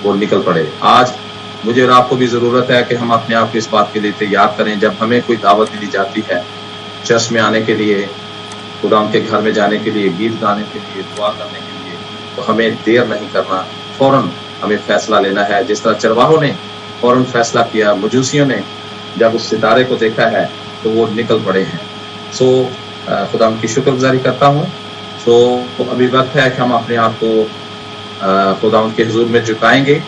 वो निकल पड़े। आज मुझे और आपको भी ज़रूरत है कि हम अपने आप को इस बात के लिए तैयार करें, जब हमें कोई दावत दी जाती है चर्च में आने के लिए, खुदा के घर में जाने के लिए, गीत गाने के लिए, दुआ करने के लिए, तो हमें देर नहीं करना, फ़ौरन हमें फैसला लेना है। जिस तरह चरवाहों ने फ़ौरन फैसला किया, मजूसियों ने जब उस सितारे को देखा है तो वो निकल पड़े हैं। सो खुदा की शुक्रगुजारी करता हूँ। सो अभी वक्त है कि हम अपने आप को खुदा के हुजूर में झुकाएंगे,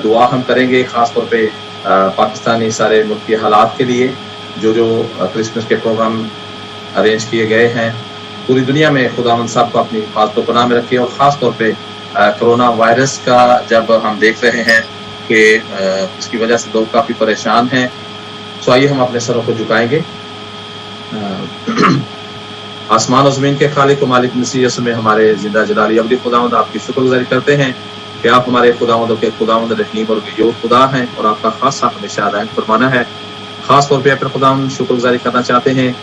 दुआ हम करेंगे, ख़ास तौर पे पाकिस्तानी सारे मुल्की हालात के लिए, जो क्रिसमस के प्रोग्राम अरेंज किए गए हैं। पूरी दुनिया में खुदावंद साहब को अपनी हिफाज़त व पनाह में रखे, और ख़ास तौर पे कोरोना वायरस का जब हम देख रहे हैं कि उसकी वजह से लोग काफ़ी परेशान हैं। सो आइए हम अपने सरों को झुकाएंगे। आसमान और ज़मीन के खालिक व मालिक मसीह यीशु में हमारे जिंदा जलाली अबदी खुदावंद, आपकी शुक्रगुजारी करते हैं कि आप हमारे खुदावंद के खुदावंद रहीम और गयूर खुदा हैं, और आपका खासा हमेशा रहम फरमाना है। ख़ास तौर पे अपने खुदावंद शुक्रगुजारी करना चाहते हैं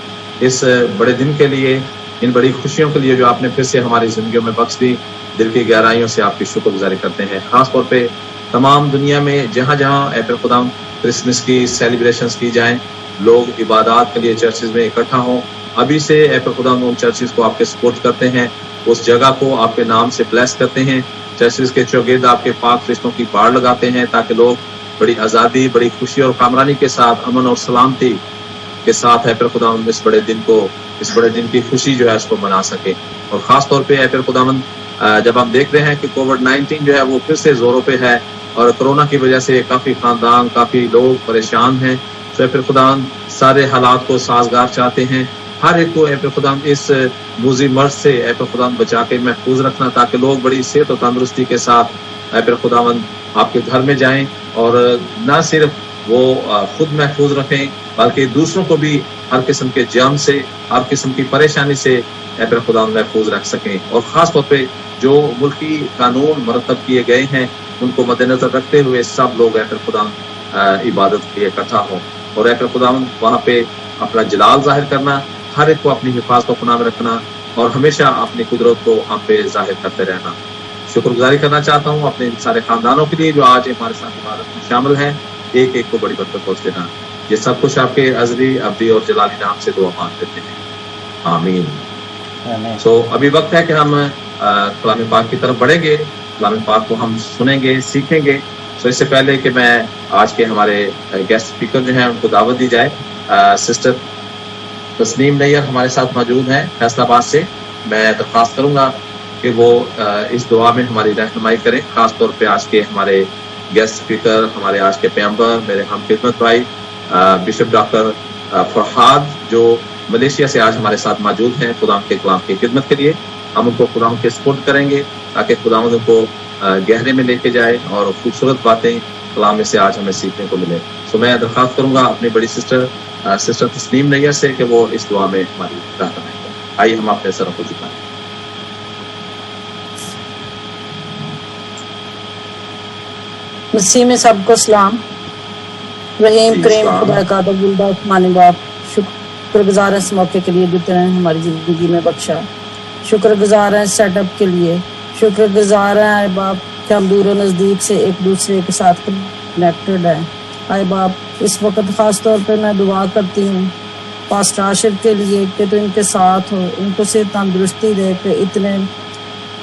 इस बड़े दिन के लिए, इन बड़ी खुशियों के लिए जो आपने फिर से हमारी ज़िंदगियों में बख्श दी। दिल की गहराइयों से आपकी शुक्रगुजारी करते हैं। ख़ास तौर पे तमाम दुनिया में जहाँ जहाँ अपने खुदावंद क्रिसमस की सेलिब्रेशंस की जाएँ, लोग इबादत के लिए चर्चेज में इकट्ठा हों। अभी से अपने खुदावंद उन चर्चेज को आपके सपोर्ट करते हैं, उस जगह को आपके नाम से ब्लेस करते हैं। चर्चेज के चौगिर्द आपके पाक फरिश्तों की बाड़ लगाते हैं, ताकि लोग बड़ी आज़ादी, बड़ी खुशी और कामरानी के साथ, अमन और सलामती के साथ है फिर खुदावंद इस बड़े दिन को, इस बड़े दिन की खुशी जो है उसको मना सके। और ख़ास तौर पे है फिर खुदावंद जब हम देख रहे हैं कि कोविड-19 जो है वो फिर से जोरों पे है, और कोरोना की वजह से काफ़ी ख़ानदान, काफ़ी लोग परेशान हैं। तो फिर खुदावंद सारे हालात को साजगार चाहते हैं, हर एक को फिर खुदावंद इस मूजी मर्ज से फिर खुदावंद बचा के महफूज रखना, ताकि लोग बड़ी सेहत और तंदुरुस्ती के साथ फिर खुदावंद आपके घर में जाएं, और न सिर्फ वो खुद महफूज रखें बल्कि दूसरों को भी हर किस्म के जर्म से, हर किस्म की परेशानी से फिर खुदावंद महफूज रख सकें। और ख़ास तौर पे जो मुल्की कानून मरतब किए गए हैं उनको मद्देनजर रखते हुए सब लोग फिर खुदावंद इबादत के लिए इकट्ठा हों, और फिर खुदावंद वहाँ पे अपना जलाल जाहिर करना, हर एक को अपनी हिफाज़त को पनाह में रखना, और हमेशा अपनी कुदरत को हम पे जाहिर करते रहना। शुक्रगुजारी करना चाहता हूँ अपने सारे ख़ानदानों के लिए जो आज हमारे साथ इबादत में शामिल हैं। एक एक को बड़ी बरकत पहुँच देना। ये सब कुछ आपके अज़ली, अब्दी और जलाली नाम से दुआ मांग लेते हैं, आमीन। सो अभी वक्त है कि हम कलाम पाक की तरफ बढ़ेंगे, कलाम पाक को हम सुनेंगे, सीखेंगे। सो इससे पहले कि मैं आज के हमारे गेस्ट स्पीकर जो हैं उनको दावत दी जाए, सिस्टर तस्नीम नैयर हमारे साथ मौजूद हैं फैसलाबाद से। मैं दरख्वास्त करूँगा कि वो इस दुआ में हमारी रहनुमाई करें। ख़ास तौर पे आज के हमारे गेस्ट स्पीकर, हमारे आज के पैगंबर, मेरे हम खिदमत भाई बिशप डॉक्टर फरहाद, जो मलेशिया से आज हमारे साथ मौजूद हैं खुदाम के कलाम की खिदमत के लिए। हम उनको खुदाम के सपोर्ट करेंगे ताकि खुदाम उनको गहरे में लेके जाए और खूबसूरत बातें कलाम में से आज हमें सीखने को मिले। सो मैं दरख्वास्त करूँगा अपनी बड़ी सिस्टर तस्नीम नैयर से कि वो इस दुआ में हमारी रहनुमाई करें। आइए हम अपने सरों को झुकाएं। मसीह में सबको सलाम। रहीम करीम खुदा का दबुल्दास मानी बाप, शुक्रगुजार हैं इस मौके के लिए जो तेरे हमारी जिंदगी में बख्शा। शुक्रगुजार हैं सेटअप के लिए, शुक्रगुजार हैं आए बाप कि हम दूर नज़दीक से एक दूसरे के साथ कनेक्टेड हैं। आए बाप इस वक्त ख़ास तौर पे मैं दुआ करती हूँ पास्टर आशिर के लिए कि तो इनके साथ हो, इनको से तंदुरुस्ती दे के इतने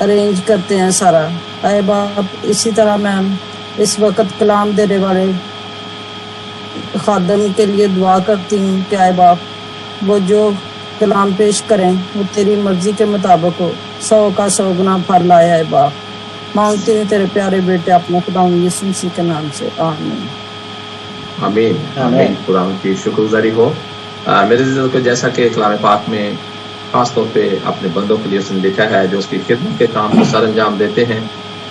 अरेंज करते हैं सारा। आए बाप इसी तरह मैं इस वक्त कलाम देने वाले खादम के लिए दुआ करती हूँ कि आए बाप वो जो कलाम पेश करें वो तेरी मर्जी के मुताबिक हो, 100 का 100 गुना फल आया है बाप। मांगती हूँ तेरे प्यारे बेटे अपने खुदा यीशु मसीह के नाम से, आमीन आमीन आमीन। खुदा की शुक्रगुजारी हो। मेरे दिल को जैसा कि कलाम पाक में खास तौर पे अपने बंदों के लिए उसने लिखा है जो उसकी खिदमत के काम को सर अंजाम देते हैं,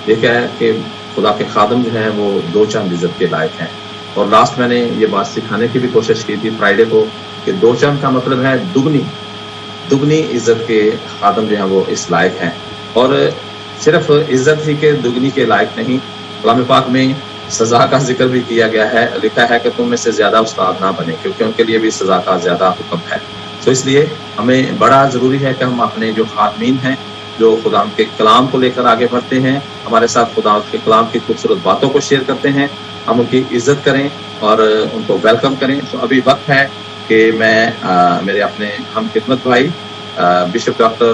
लिखा है कि खुदा के खादम जो हैं वो 2 चंद इज्जत के लायक हैं। और लास्ट मैंने ये बात सिखाने की भी कोशिश की थी फ्राइडे को कि 2 चंद का मतलब है दुगनी इज्जत के खादम जो हैं वो इस लायक हैं। और सिर्फ इज्जत ही के दुगनी के लायक नहीं, कलाम पाक में सजा का जिक्र भी किया गया है। लिखा है कि तुम में से ज्यादा उस्ताद ना बने, क्योंकि उनके लिए भी सजा का ज्यादा हुक्म है। तो इसलिए हमें बड़ा जरूरी है कि हम अपने जो खादमीन हैं जो खुदा के कलाम को लेकर आगे बढ़ते हैं, हमारे साथ खुदा के कलाम की खूबसूरत बातों को शेयर करते हैं। हम उनकी इज्जत करें और उनको वेलकम करें। तो अभी वक्त है कि मैं मेरे अपने हम खिदमत भाई बिशप डॉक्टर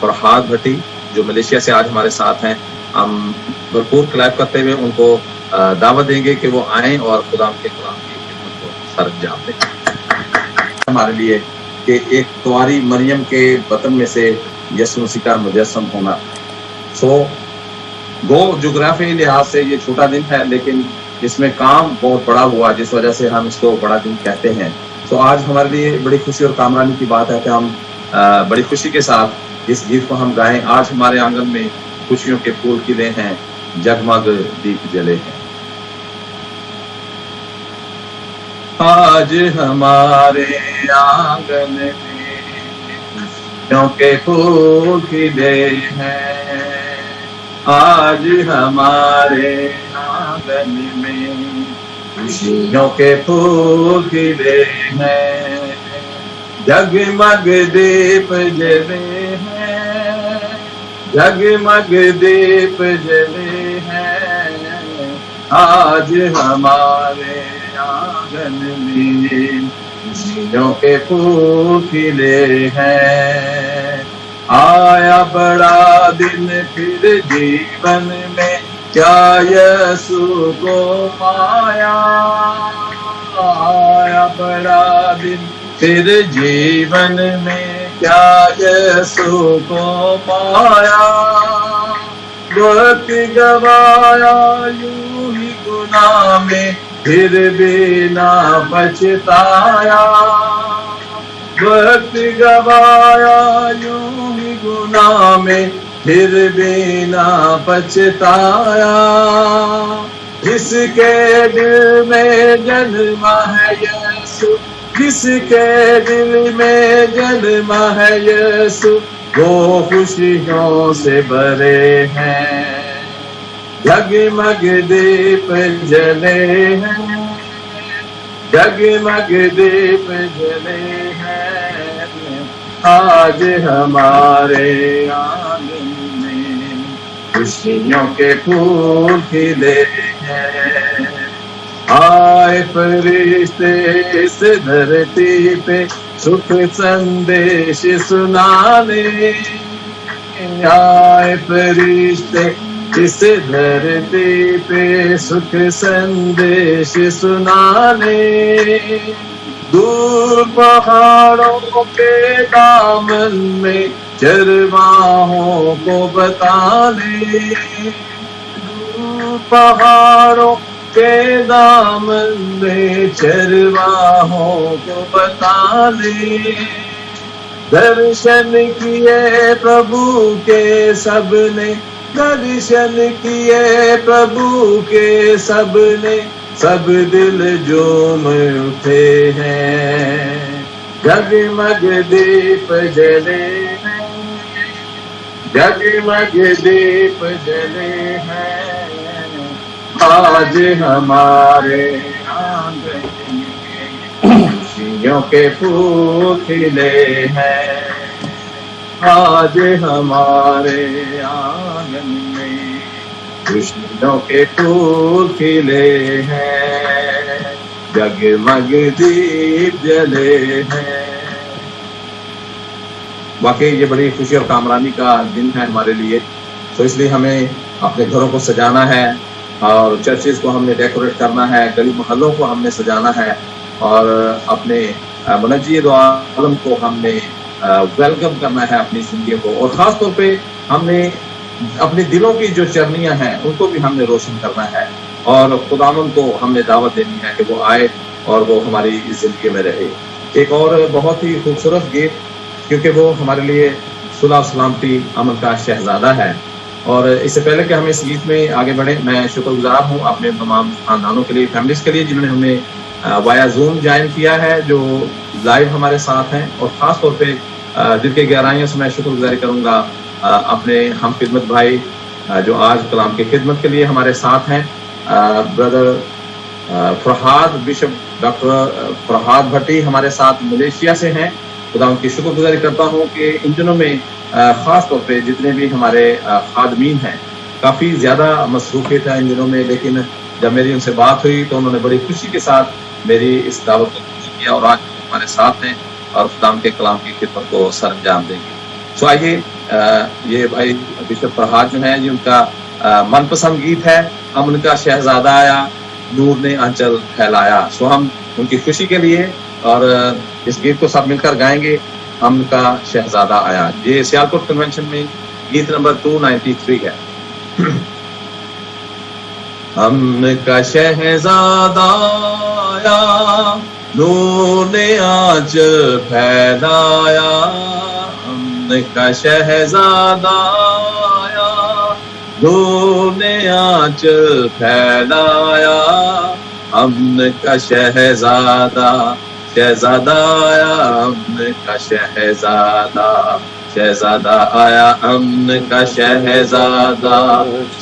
फरहाद भट्टी जो मलेशिया से आज हमारे साथ हैं, हम भरपूर क्लैप करते हुए उनको दावत देंगे कि वो आएं और खुदा के कलाम की खिदमत को सर अंजाम दें। हमारे लिए कि एक कुंवारी मरियम के बतन में से यसु मसीह का मुजस्सम होना। गो जोग्राफी लिहाज से ये छोटा दिन है, लेकिन इसमें काम बहुत बड़ा हुआ, जिस वजह से हम इसको बड़ा दिन कहते हैं। तो आज हमारे लिए बड़ी खुशी और कामरानी की बात है कि हम बड़ी खुशी के साथ इस गीत को हम गाएं। आज हमारे आंगन में खुशियों के फूल खिले हैं, जगमग दीप जले हैं। आज हमारे आंगन में खुशियों के फूल खिले हैं, आज हमारे आंगन में खुशियों के फूल खिले हैं, जगमग दीप जले हैं, जगमग दीप जले हैं, आज हमारे आंगन में खुशियों के फूल खिले हैं। आया बड़ा दिन फिर जीवन में, क्या यसु को पाया, आया बड़ा दिन फिर जीवन में, क्या यसु को पाया, वक्त गवाया यूं ही गुनाह में, फिर भी ना पछताया, वक्त गवाया यूं ही गुनाह में, फिर भी ना पछताया, जिसके दिल में जन्मा है यसु, जिसके दिल में जन्मा है यसु, वो खुशियों से भरे हैं, जगमग दीप जले हैं, जगमग दीप जले हैं, आज हमारे आंगन में खुशियों के फूल खिले हैं। आए फरिश्ते इस धरती पे सुख संदेश सुनाने, आए फरिश्ते इस धरती पे सुख संदेश सुनाने, दूर पहाड़ों के दामन में चरवाहों को बताने, दूर पहाड़ों के दामन में चरवाहों को बताने, दर्शन किए प्रभु के सबने, दर्शन किए प्रभु के सबने, सब दिल झूम उठे हैं, जगमग दीप जले हैं, जगमग दीप जले हैं, आज हमारे आंगन में खुशियों के फूल खिले हैं, आज हमारे आंगन में खुशियों के फूल खिले हैं, जगमग दीप जले हैं। वाकई ये बड़ी खुशी और कामरानी का दिन है हमारे लिए। तो इसलिए हमें अपने घरों को सजाना है और चर्चेस को हमने डेकोरेट करना है, गली मोहल्लों को हमने सजाना है और अपने मुनज्जिद आलम को हमने वेलकम करना है अपनी जिंदगी को, और ख़ास तौर पे हमने अपने दिलों की जो चरनियाँ हैं उनको भी हमने रोशन करना है, और खुदावंद को हमने दावत देनी है कि वो आए और वो हमारी ज़िंदगी में रहे। एक और बहुत ही खूबसूरत गीत, क्योंकि वो हमारे लिए सुलह सलामती अमन का शहजादा है। और इससे पहले कि हम इस गीत में आगे बढ़ें, मैं शुक्रगुजार हूँ अपने तमाम खानदानों के लिए, फैमिलीज के लिए, जिन्होंने हमें वाया जूम ज्वाइन किया है, जो लाइव हमारे साथ हैं। और ख़ास तौर पे दिल के गहराइयों से मैं शुक्रगुजारी करूँगा अपने हम खिदमत भाई जो आज कलाम की खिदमत के लिए हमारे साथ हैं, brother Farhad, bishop doctor Farhad Bhatti हमारे साथ मलेशिया से हैं। खुदा उनकी शुक्रगुजारी करता हूँ कि इन दिनों में ख़ास तौर पे जितने भी हमारे खादमीन हैं, काफ़ी ज़्यादा मसरूफियत है इन दिनों में, लेकिन जब मेरी उनसे बात हुई तो उन्होंने बड़ी खुशी के साथ मेरी इस दावत को कबूल किया और आज हमारे साथ हैं और खुदा के कलाम की खिदमत को सर अंजाम देंगे। सो आइए, ये भाई बिशप फरहाद जो हैं, ये उनका मनपसंद गीत है, अमन का शहजादा आया, नूर ने आंचल फैलाया। सो हम उनकी खुशी के लिए और इस गीत को सब मिलकर गाएंगे, अमन का शहजादा आया। ये सियालकोट कन्वेंशन में गीत नंबर 293 है। अमन का शहजादा आया, नूर ने आंचल फैलाया, अमन का शहजादा आया, नूर ने आंचल फैलाया, अमन का शहजादा शहजादा आया, अमन का शहजादा शहजादा आया, अमन का शहजादा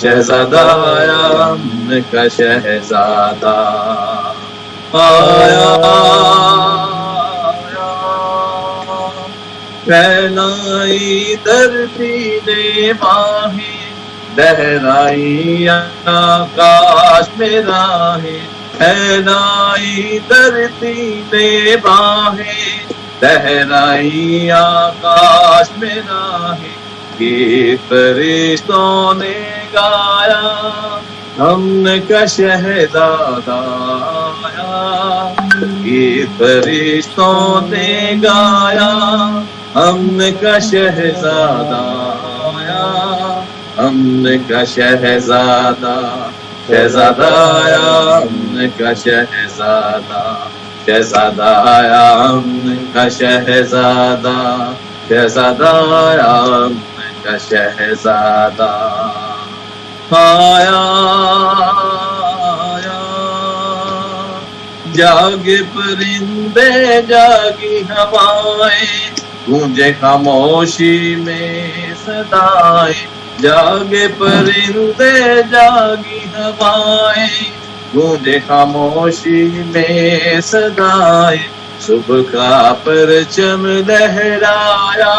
शहजादा आया, अमन का शहजादा आया। फैलाई धरती ने बाहें, लहराई आकाश में राहें, फैलाई धरती ने बाहें, लहराई आकाश में राहें, ये फरिश्तों ने गाया, अमन का शहजादा आया, ये फरिश्तों ने गाया, अमन का शहजादा आया, अमन का शहजादा शहजादा आया, अमन का शहजादा शहजादा आया, अमन का शहजादा शहजादा आया, अमन का शहजादा आया। जागे परिंदे जागी हवाएं, गूंजे खामोशी में सदाएं, जागे परिंदे जागी हवाएं, गूंजे खामोशी में सदाएं, सुबह का परचम लहराया,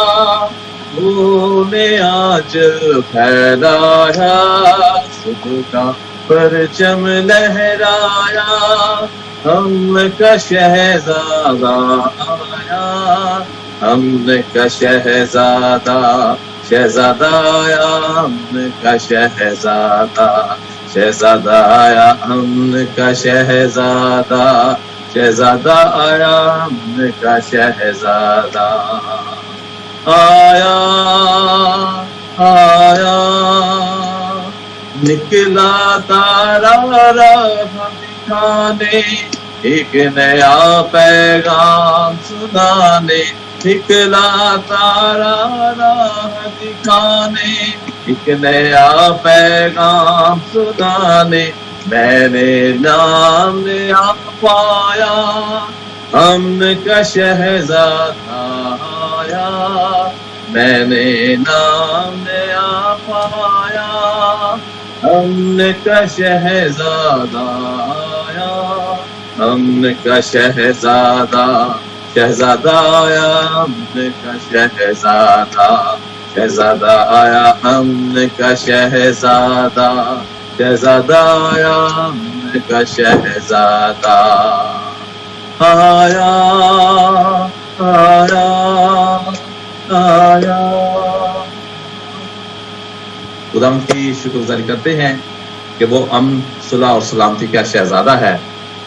नूर ने आंचल फैलाया, सुबह का परचम लहराया, अमन का शहजादा आया, अमन का शहजादा शहजादा आया, अमन का शहजादा शहजादा आया, अमन का शहजादा शहजादा आया, अमन का शहजादा आया आया। निकला तारा राह दिखाने, एक नया पैगाम सुनाने, निकला तारा राह दिखाने, एक नया पैगाम सुनाने, मैंने नाम नया पाया, अमन का शहजादा आया, मैंने नाम नया पाया, अमन का शहजादा आया, अमन का शहजादा शहजादा आया, अमन का शहजादा शहजादा आया, अमन का शहजादा शहजादा आया, अमन का शहजादा आया आया आया। खुदा की शुक्रगुजारी करते हैं कि वो अमन सुलह और सलामती का शहजादा है,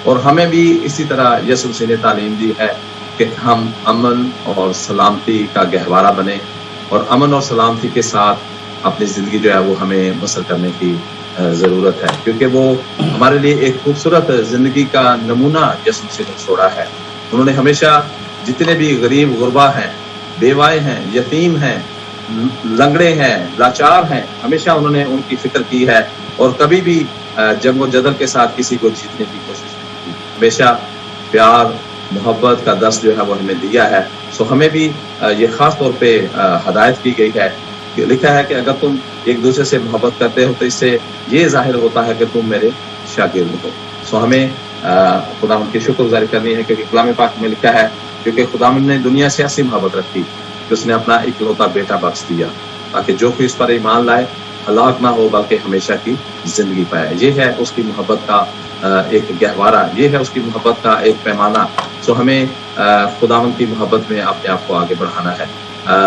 और हमें भी इसी तरह यीशु मसीह ने तालीम दी है कि हम अमन और सलामती का गहवारा बने और अमन और सलामती के साथ अपनी ज़िंदगी जो है वो हमें बसर करने की ज़रूरत है, क्योंकि वो हमारे लिए एक खूबसूरत ज़िंदगी का नमूना यीशु मसीह ने छोड़ा है। उन्होंने हमेशा जितने भी गरीब गुरबा हैं, बेवाएँ हैं, यतीम हैं, लंगड़े हैं, लाचार हैं, हमेशा उन्होंने उनकी फिक्र की है और कभी भी जंग व जदल के साथ किसी को जीतने की कोशिश नहीं की। हमेशा प्यार मोहब्बत का दर्स जो है वो हमें दिया है। सो हमें भी ये ख़ास तौर पे हदायत की गई है, लिखा है कि अगर तुम एक दूसरे से मोहब्बत करते हो तो इससे ये जाहिर होता है कि तुम मेरे शागिर्द हो। सो हमें खुदा उनकी शुक्रगुजारी करनी है, क्योंकि कलाम पाक में लिखा है क्योंकि खुदावंद ने दुनिया से ऐसी मोहब्बत रखी कि उसने अपना इकलौता बेटा बख्श दिया ताकि जो कोई इस पर ईमान लाए हलाक ना हो बल्कि हमेशा की जिंदगी पाए। ये है उसकी मोहब्बत का एक गहवारा, ये है उसकी मोहब्बत का एक पैमाना। सो हमें खुदावंद की मोहब्बत में अपने आप को आगे बढ़ाना है।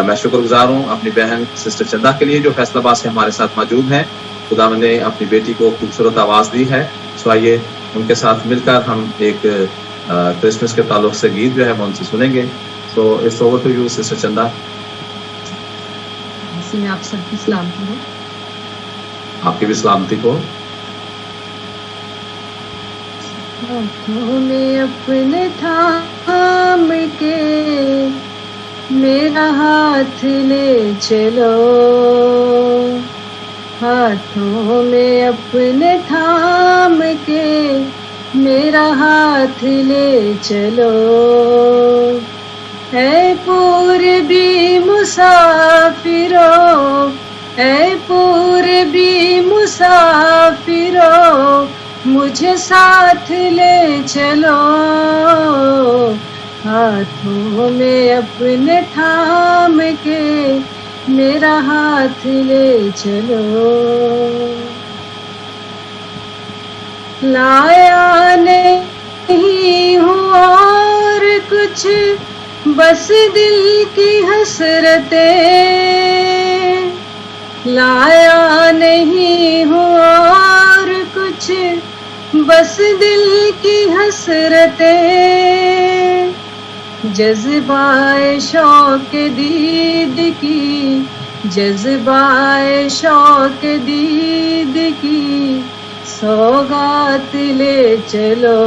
मैं शुक्रगुजार हूँ अपनी बहन सिस्टर चंदा के लिए जो फैसलाबाद से हमारे साथ मौजूद हैं। खुदावंद ने अपनी बेटी को खूबसूरत आवाज़ दी है। सो आइए उनके साथ मिलकर हम एक क्रिसमस के ताल्लुक से गीत जो है वो उनसे सुनेंगे। So it's over to you sister Chanda. मैं आप सबकी सलामती हूँ। आपकी भी सलामती को। हाथों में अपने थाम के मेरा हाथ ले चलो, हाथों में अपने थाम के मेरा हाथ ले चलो। ऐ पूर्वी मुसाफिरो, ऐ पूर्वी मुसाफिरो, मुझे साथ ले चलो, हाथों में अपने थाम के मेरा हाथ ले चलो। लाया नहीं हूँ और कुछ बस दिल की हसरतें, लाया नहीं हूँ और कुछ बस दिल की हसरतें, जज्बाए शौक दीद की, जज्बाए शौक दीद की सौगात ले चलो,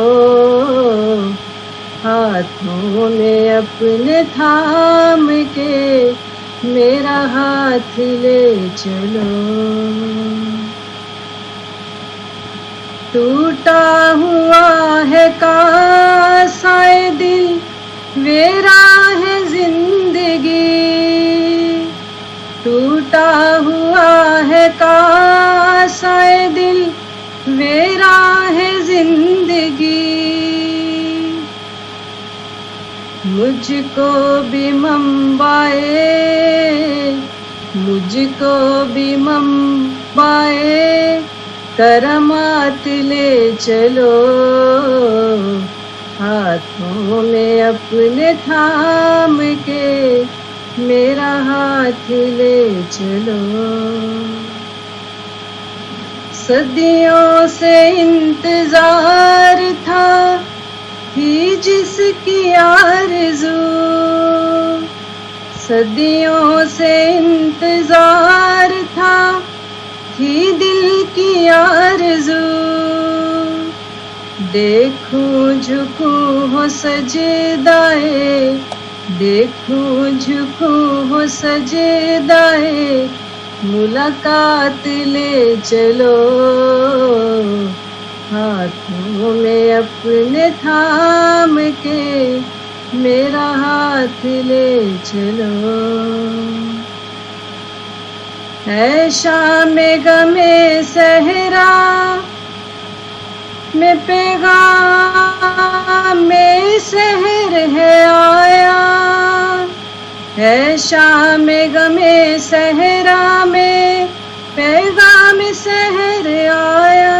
हाथों में अपने थाम के मेरा हाथ ले चलो। टूटा हुआ है कासाए दिल, मेरा है जिंदगी, टूटा हुआ है कासाए दिल, मेरा है जिंदगी। मुझको भी मंबाए, मुझको भी मंबाए करमात ले चलो, हाथों में अपने थाम के मेरा हाथ ले चलो। सदियों से इंतजार था थी जिसकी आरज़ू, सदियों से इंतजार था थी दिल की आरज़ू, देखूं झुकूं हो सजदाए, देखूं झुकूं हो सजदाए मुलाकात ले चलो, हाथों में अपने थाम के मेरा हाथ ले चलो। है शाम गमे सहरा में पैगाम में सहर है आया, है शाम गमे सहरा में पैगाम सहर आया,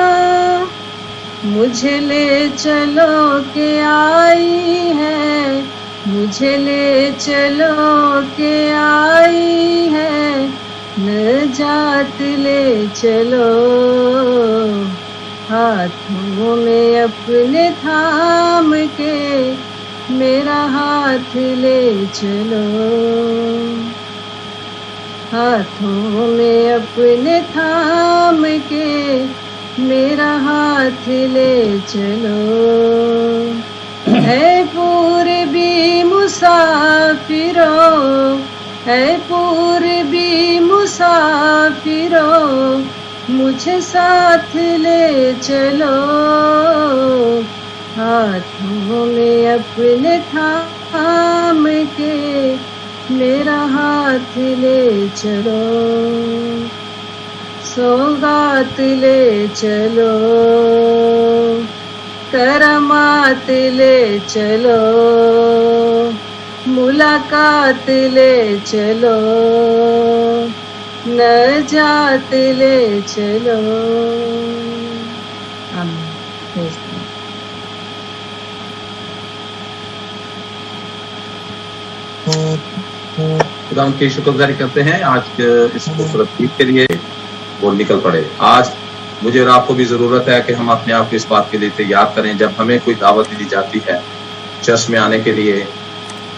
मुझे ले चलो के आई है, मुझे ले चलो के आई है, नजात ले चलो, हाथों में अपने थाम के मेरा हाथ ले चलो, हाथों में अपने थाम के मेरा हाथ ले चलो। है पूर्वी मुसाफिरो, है पूर्वी मुसाफिरो, मुझे साथ ले चलो, हाथों में अपने थाम के मेरा हाथ ले चलो, सौगात ले चलो, करमात ले चलो, मुलाकात ले चलो, नजात ले चलो। आमीन। Praise the Lord. खुदा उनकी शुक्रगुजारी करते हैं आज के इस खूबसूरत ईद के लिए वो निकल पड़े। आज मुझे और आपको भी जरूरत है कि हम अपने आप को इस बात के लिए तैयार करें, जब हमें कोई दावत दी जाती है चर्च में आने के लिए,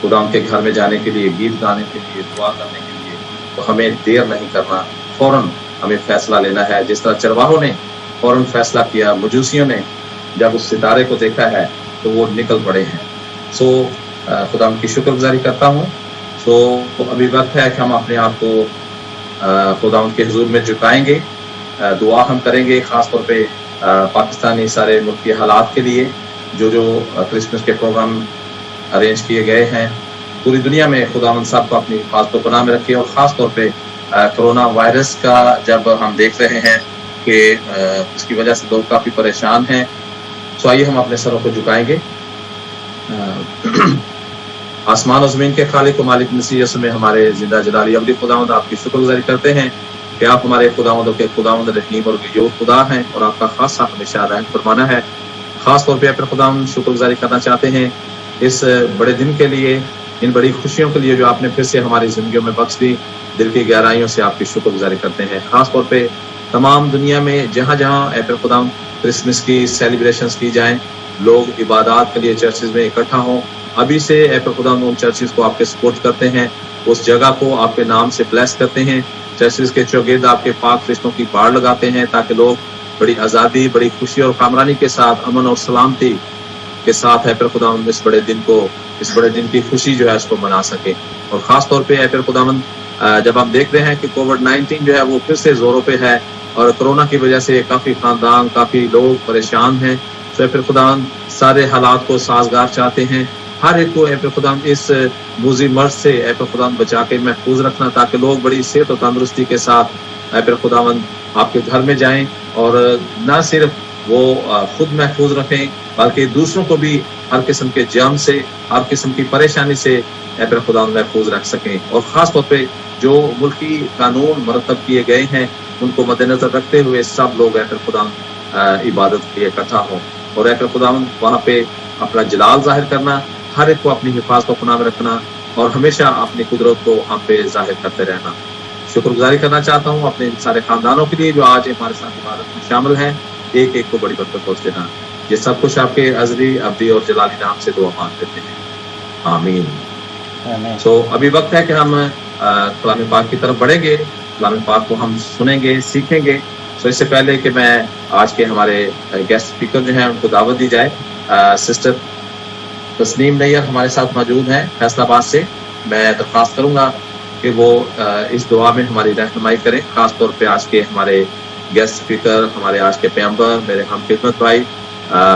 खुदा उनके घर में जाने के लिए, गीत गाने के लिए, दुआ करने के लिए, तो हमें देर नहीं करना, फौरन हमें फैसला लेना है। जिस तरह चरवाहों ने फौरन फैसला किया, मजूसियों ने जब उस सितारे को देखा है तो वो निकल पड़े हैं। सो खुदा उनकी शुक्रगुजारी करता हूँ। सो अभी वक्त है कि हम अपने आप को खुदा उनके हुजूर में झुकाएंगे, दुआ हम करेंगे, ख़ास तौर पे पाकिस्तानी सारे मुल्क के हालात के लिए, जो क्रिसमस के प्रोग्राम अरेंज किए गए हैं पूरी दुनिया में। खुदावंद साहब को अपनी हिफाजत पनाह में रखे, और ख़ास तौर पे कोरोना वायरस का जब हम देख रहे हैं कि इसकी वजह से लोग काफ़ी परेशान हैं। सो आइए हम अपने सरों को झुकाएंगे। आसमान और ज़मीन के खालिक व मालिक मसीह यीशु में हमारे जिंदा जलाली अब्दी खुदावंद आपकी शुक्रगुजारी करते हैं कि आप हमारे खुदावंदों के खुदावंद रहीम और गयूर खुदा हैं, और आपका खासा हमेशा रहम फरमाना है। ख़ास तौर पे अपने खुदावंद शुक्रगुजारी करना चाहते हैं इस बड़े दिन के लिए, इन बड़ी खुशियों के लिए जो आपने फिर से हमारी ज़िंदगियों में बख्श दी। दिल की गहराइयों से आपकी शुक्रगुजारी करते हैं। ख़ास तौर पे तमाम दुनिया में जहाँ जहाँ अपने खुदावंद क्रिसमस की सेलिब्रेशंस की जाएँ, लोग इबादत के लिए चर्चेज में इकट्ठा हों, अभी से अपने खुदावंद उन चर्चेज को आपके सपोर्ट करते हैं, उस जगह को आपके नाम से ब्लेस करते हैं। चर्चेज के चौगिर्द आपके पाक फरिश्तों की बाड़ लगाते हैं, ताकि लोग बड़ी आज़ादी, बड़ी खुशी और कामरानी के साथ, अमन और सलामती के साथ है खुदावंद इस बड़े दिन को, इस बड़े दिन की खुशी जो है उसको मना सके। और ख़ास तौर पे है खुदावंद जब हम देख रहे हैं कि कोविड-19 जो है वो फिर से जोरों पे है, और कोरोना की वजह से काफ़ी ख़ानदान, काफ़ी लोग परेशान हैं। तो फिर खुदावंद सारे हालात को साजगार चाहते हैं, हर एक को खुदावंद इस मूजी मर्ज से खुदावंद बचा के महफूज रखना, ताकि लोग बड़ी सेहत और तंदुरुस्ती के साथ खुदावंद आपके घर में जाएं, और न सिर्फ वो खुद महफूज रखें बल्कि दूसरों को भी हर किस्म के जर्म से, हर किस्म की परेशानी से खुदावंद महफूज रख सकें। और ख़ास तौर पे जो मुल्की कानून मरतब किए गए हैं उनको मद्देनजर रखते हुए सब लोग खुदावंद इबादत के लिए इकट्ठा हों, और खुदावंद वहाँ पे अपना जलाल जाहिर करना, हर एक को अपनी हिफाजत को पनाह में रखना, और हमेशा अपनी कुदरत को हम पे जाहिर करते रहना। शुक्रगुजारी करना चाहता हूँ अपने सारे खानदानों के लिए जो आज हमारे साथ इबादत में शामिल हैं, एक एक को बड़ी बरकत पहुँच देना। ये सब कुछ आपके अज़ली, अब्दी और जलाली नाम से दुआ मांग लेते हैं, आमीन। सो अभी वक्त है कि हम कलाम पाक की तरफ बढ़ेंगे, कलाम पाक को हम सुनेंगे, सीखेंगे। सो इससे पहले कि मैं आज के हमारे गेस्ट स्पीकर जो हैं उनको दावत दी जाए, सिस्टर तस्नीम नैयर हमारे साथ मौजूद हैं फैसलाबाद से। मैं दरख्वास्त करूंगा कि वो इस दुआ में हमारी रहनुमाई करें। खास तौर पे आज के हमारे गेस्ट स्पीकर, हमारे आज के पैगंबर, मेरे हम खिदमत भाई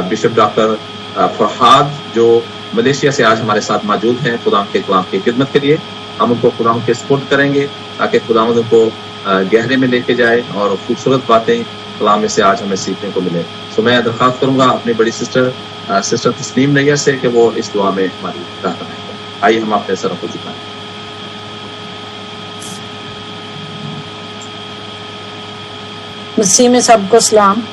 बिशप डॉक्टर फरहाद, जो मलेशिया से आज हमारे साथ मौजूद हैं खुदा के कलाम की खिदमत के लिए। हम उनको खुदा के सपोर्ट करेंगे ताकि खुदा उनको गहरे में लेके जाए और खूबसूरत बातें कलाम में से आज हमें सीखने को मिले। सो मैं दरख्वास्त करूंगा अपनी बड़ी सिस्टर तस्नीम नैयर से कि वो इस दुआ में हमारी रहनुमाई करें। आइए हम अपने सरों को झुकाएं। मसीह में सबको सलाम।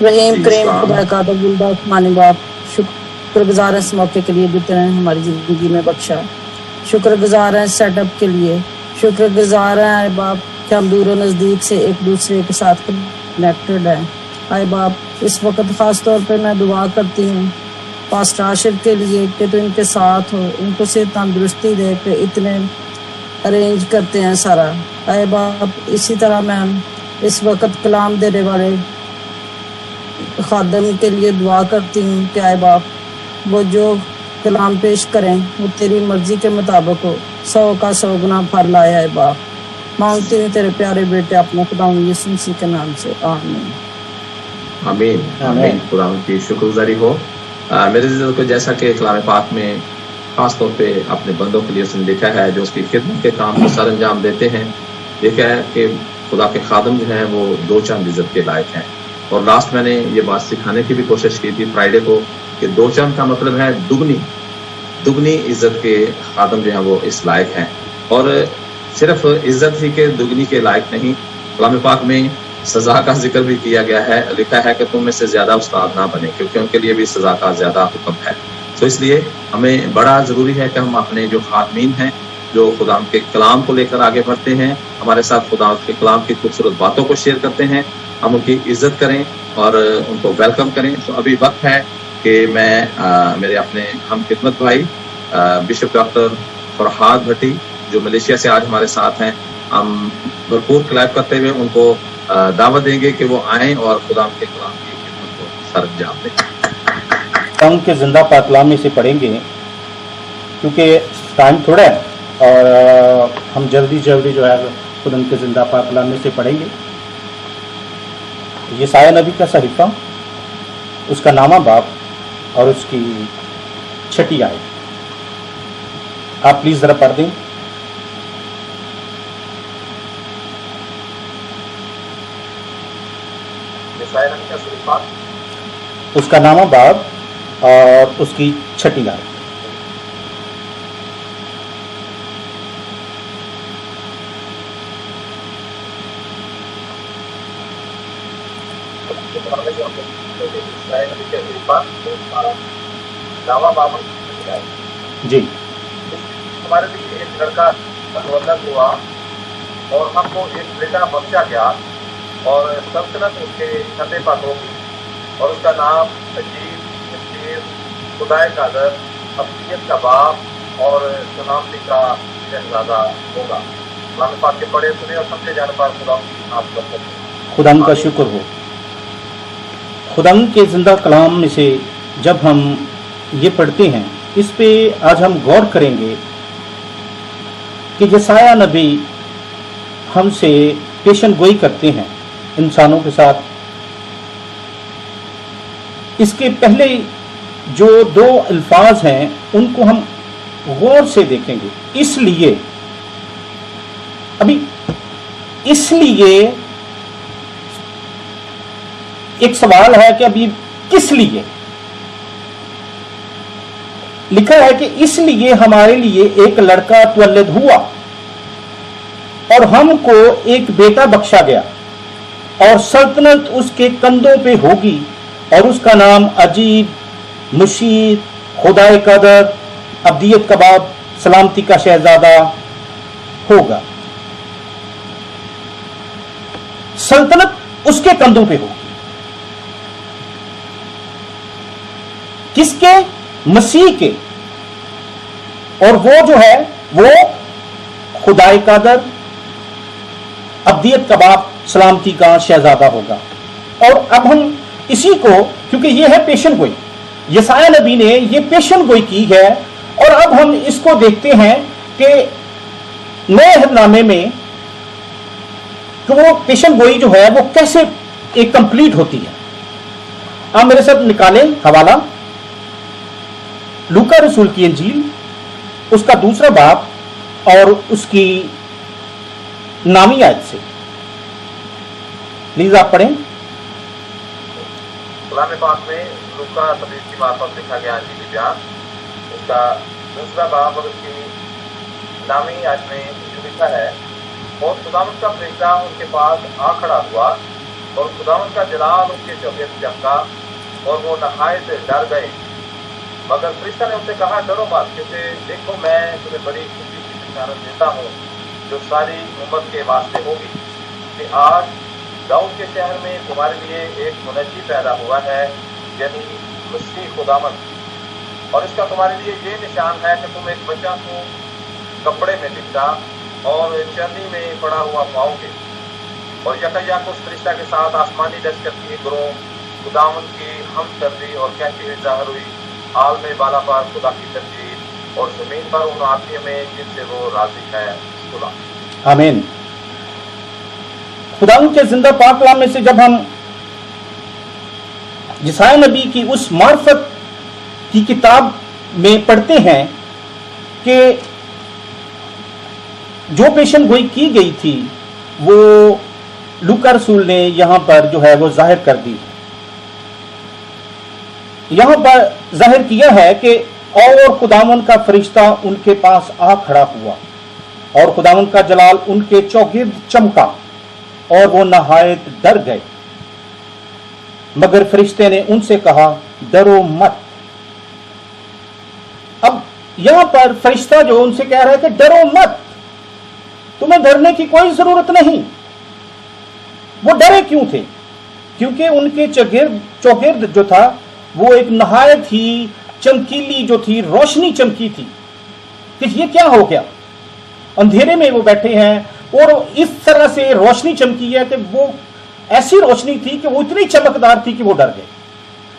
रहीम करीम खुदा का दबुल्दास मानी बाप, शुक्रगुजार इस मौके के लिए जितने हमारी जिंदगी में बख्शा। शुक्रगुजार है सेटअप के लिए, शुक्रगुजार है बाप कि हम दूर नज़दीक से एक दूसरे के साथ कनेक्टेड हैं। आए बाप, इस वक्त ख़ास तौर पे मैं दुआ करती हूँ पास्टर आशिफ के लिए कि तो इनके साथ हो, इनको से तंदुरुस्ती दे के इतने अरेंज करते हैं सारा। आए बाप, इसी तरह मैं इस वक्त कलाम देने वाले खादम के लिए दुआ करती हूँ कि आए बाप वो जो कलाम पेश करें वो तेरी मर्जी के मुताबिक हो, 100 का 100 गुना फल लाया है बाप। मांगती हूँ तेरे प्यारे बेटे अपने खुदा यीशु मसीह के नाम से, आमीन। आमीन आमीन। खुदा की शुक्रगुजारी हो। मेरे ज़िंदगी को जैसा कि कलाम पाक में खास तौर पे अपने बंदों के लिए उसने लिखा है जो उसकी खिदमत के काम को सर अंजाम देते हैं, लिखा है कि खुदा के खादम जो हैं वो 2 चंद इज्जत के लायक हैं। और लास्ट मैंने ये बात सिखाने की भी कोशिश की थी फ्राइडे को कि 2 चंद का मतलब है दुगनी दुगनी इज्जत के खादम जो हैं वो इस लायक हैं। और सिर्फ इज्जत ही के दुगनी के लायक नहीं, कलाम पाक में सज़ा का जिक्र भी किया गया है, लिखा है कि तुम में से ज़्यादा उस्ताद ना बने, क्योंकि उनके लिए भी सज़ा का ज़्यादा हुक्म है। तो इसलिए हमें बड़ा ज़रूरी है कि हम अपने जो खातमीन हैं, जो खुदा के कलाम को लेकर आगे बढ़ते हैं, हमारे साथ खुदा के कलाम की खूबसूरत बातों को शेयर करते हैं, हम उनकी इज्जत करें और उनको वेलकम करें। तो अभी वक्त है कि मैं मेरे अपने हम खिदमत भाई बिशप डॉक्टर फरहाद भट्टी जो मलेशिया से आज हमारे साथ हैं, हम भरपूर क्लैप करते हुए उनको दावत देंगे कि वो आएँ और खुदा के कलाम की खिदमत को सर अंजाम दें। उनके जिंदा पाक कलाम में से पढ़ेंगे क्योंकि टाइम थोड़ा है और हम जल्दी जो है खुद उनके जिंदा पाक कलाम में से पढ़ेंगे। यशाया नबी का सहीफा, उसका नामा बाब और उसकी 6 आयत, आप प्लीज जरा पढ़ दें। यशाया नबी का सहीफा, उसका नामा बाब और उसकी 6 आयत। जी, हमारे लिए एक लड़का मुतवल्लद हुआ और हमको एक बेटा बख्शा गया और सल्तनत उसके कंधे पर होगी और उसका नाम अजीब, मुशीर, खुदाए कादर, अब्दियत का बाप और सलामती का शहजादा होगा। कलाम पाक के पढ़े सुने और समझे जाने पर खुदा आप बरकत दें। खुदा का शुक्र हो। खुदा के जिंदा कलाम में से जब हम ये पढ़ते हैं, इस पे आज हम गौर करेंगे कि यशाया नबी हमसे पेशन गोई करते हैं इंसानों के साथ। इसके पहले जो 2 अल्फाज हैं उनको हम गौर से देखेंगे। इसलिए एक सवाल है कि अभी किस लिए लिखा है कि इसलिए हमारे लिए एक लड़का मुतवल्लद हुआ और हमको एक बेटा बख्शा गया और सल्तनत उसके कंधों पे होगी और उसका नाम अजीब, मुशीर, खुदाए कदर, अब्दियत का बाप, सलामती का शहजादा होगा। सल्तनत उसके कंधों पे होगी। किसके? मसीह के। और वो जो है वो खुदाए कादर, अब्दियत का बाप, सलामती का शहजादा होगा। और अब हम इसी को, क्योंकि ये है पेशन गोई, यशाया नबी ने ये पेशन गोई की है और अब हम इसको देखते हैं कि नए अहदनामे में कि वो पेशन गोई जो है वो कैसे एक कंप्लीट होती है। आप मेरे साथ निकालें हवाला लूका रसूल की इंजील, उसका 2 बाब और उसकी 9वीं आयत से। प्लीज आप पढ़ें। कलाम पाक में लूका नबी की मार्फत लिखा गया इंजीली बयान, उसका 2 बाब और उसकी 9वीं आयत में जो लिखा है, और खुदावंद का फरिश्ता उनके पास आ खड़ा हुआ और खुदावंद का जलाल उनके चौके से चमका और वो नहायत डर गए। मगर फरिश्ता ने उनसे कहा, डरो मत, क्योंकि देखो मैं तुम्हें बड़ी खुशी की बशारत देता हूँ जो सारी उम्मत के वास्ते होगी कि आज दाऊद के शहर में तुम्हारे लिए एक मुनज्जी पैदा हुआ है, यानी मसीह खुदावंद। और इसका तुम्हारे लिए ये निशान है कि तुम एक बच्चा को कपड़े में लिपटा और चर्नी में पड़ा हुआ पाओगे। और यकया को उस फरिश्ता के साथ आसमानी लश्कर की गिरोह खुदावंद की हम करदी और कहती हुई जाहिर हुई, आल में बाला पर खुदा की तस्वीर और जमीन पर उन आदमियों में जिनसे वो राजी है खुदा। आमीन। खुदा के जिंदा पाक कलाम में से जब हम यशाया नबी की उस मार्फत की किताब में पढ़ते हैं कि जो पेशन गोई की गई थी वो लूका रसूल ने यहां पर जो है वो जाहिर कर दी। यहां पर जाहिर किया है कि और खुदावन का फरिश्ता उनके पास आ खड़ा हुआ और खुदावन का जलाल उनके चौगिर्द चमका और वो नहायत डर गए। मगर फरिश्ते ने उनसे कहा, डरो मत। अब यहां पर फरिश्ता जो उनसे कह रहा है कि डरो मत, तुम्हें डरने की कोई जरूरत नहीं। वो डरे क्यों थे? क्योंकि उनके चौगिर्द जो था वो एक नहायत ही चमकीली जो थी रोशनी चमकी थी कि ये क्या हो गया। अंधेरे में वो बैठे हैं और इस तरह से रोशनी चमकी है कि वो ऐसी रोशनी थी कि वो इतनी चमकदार थी कि वो डर गए।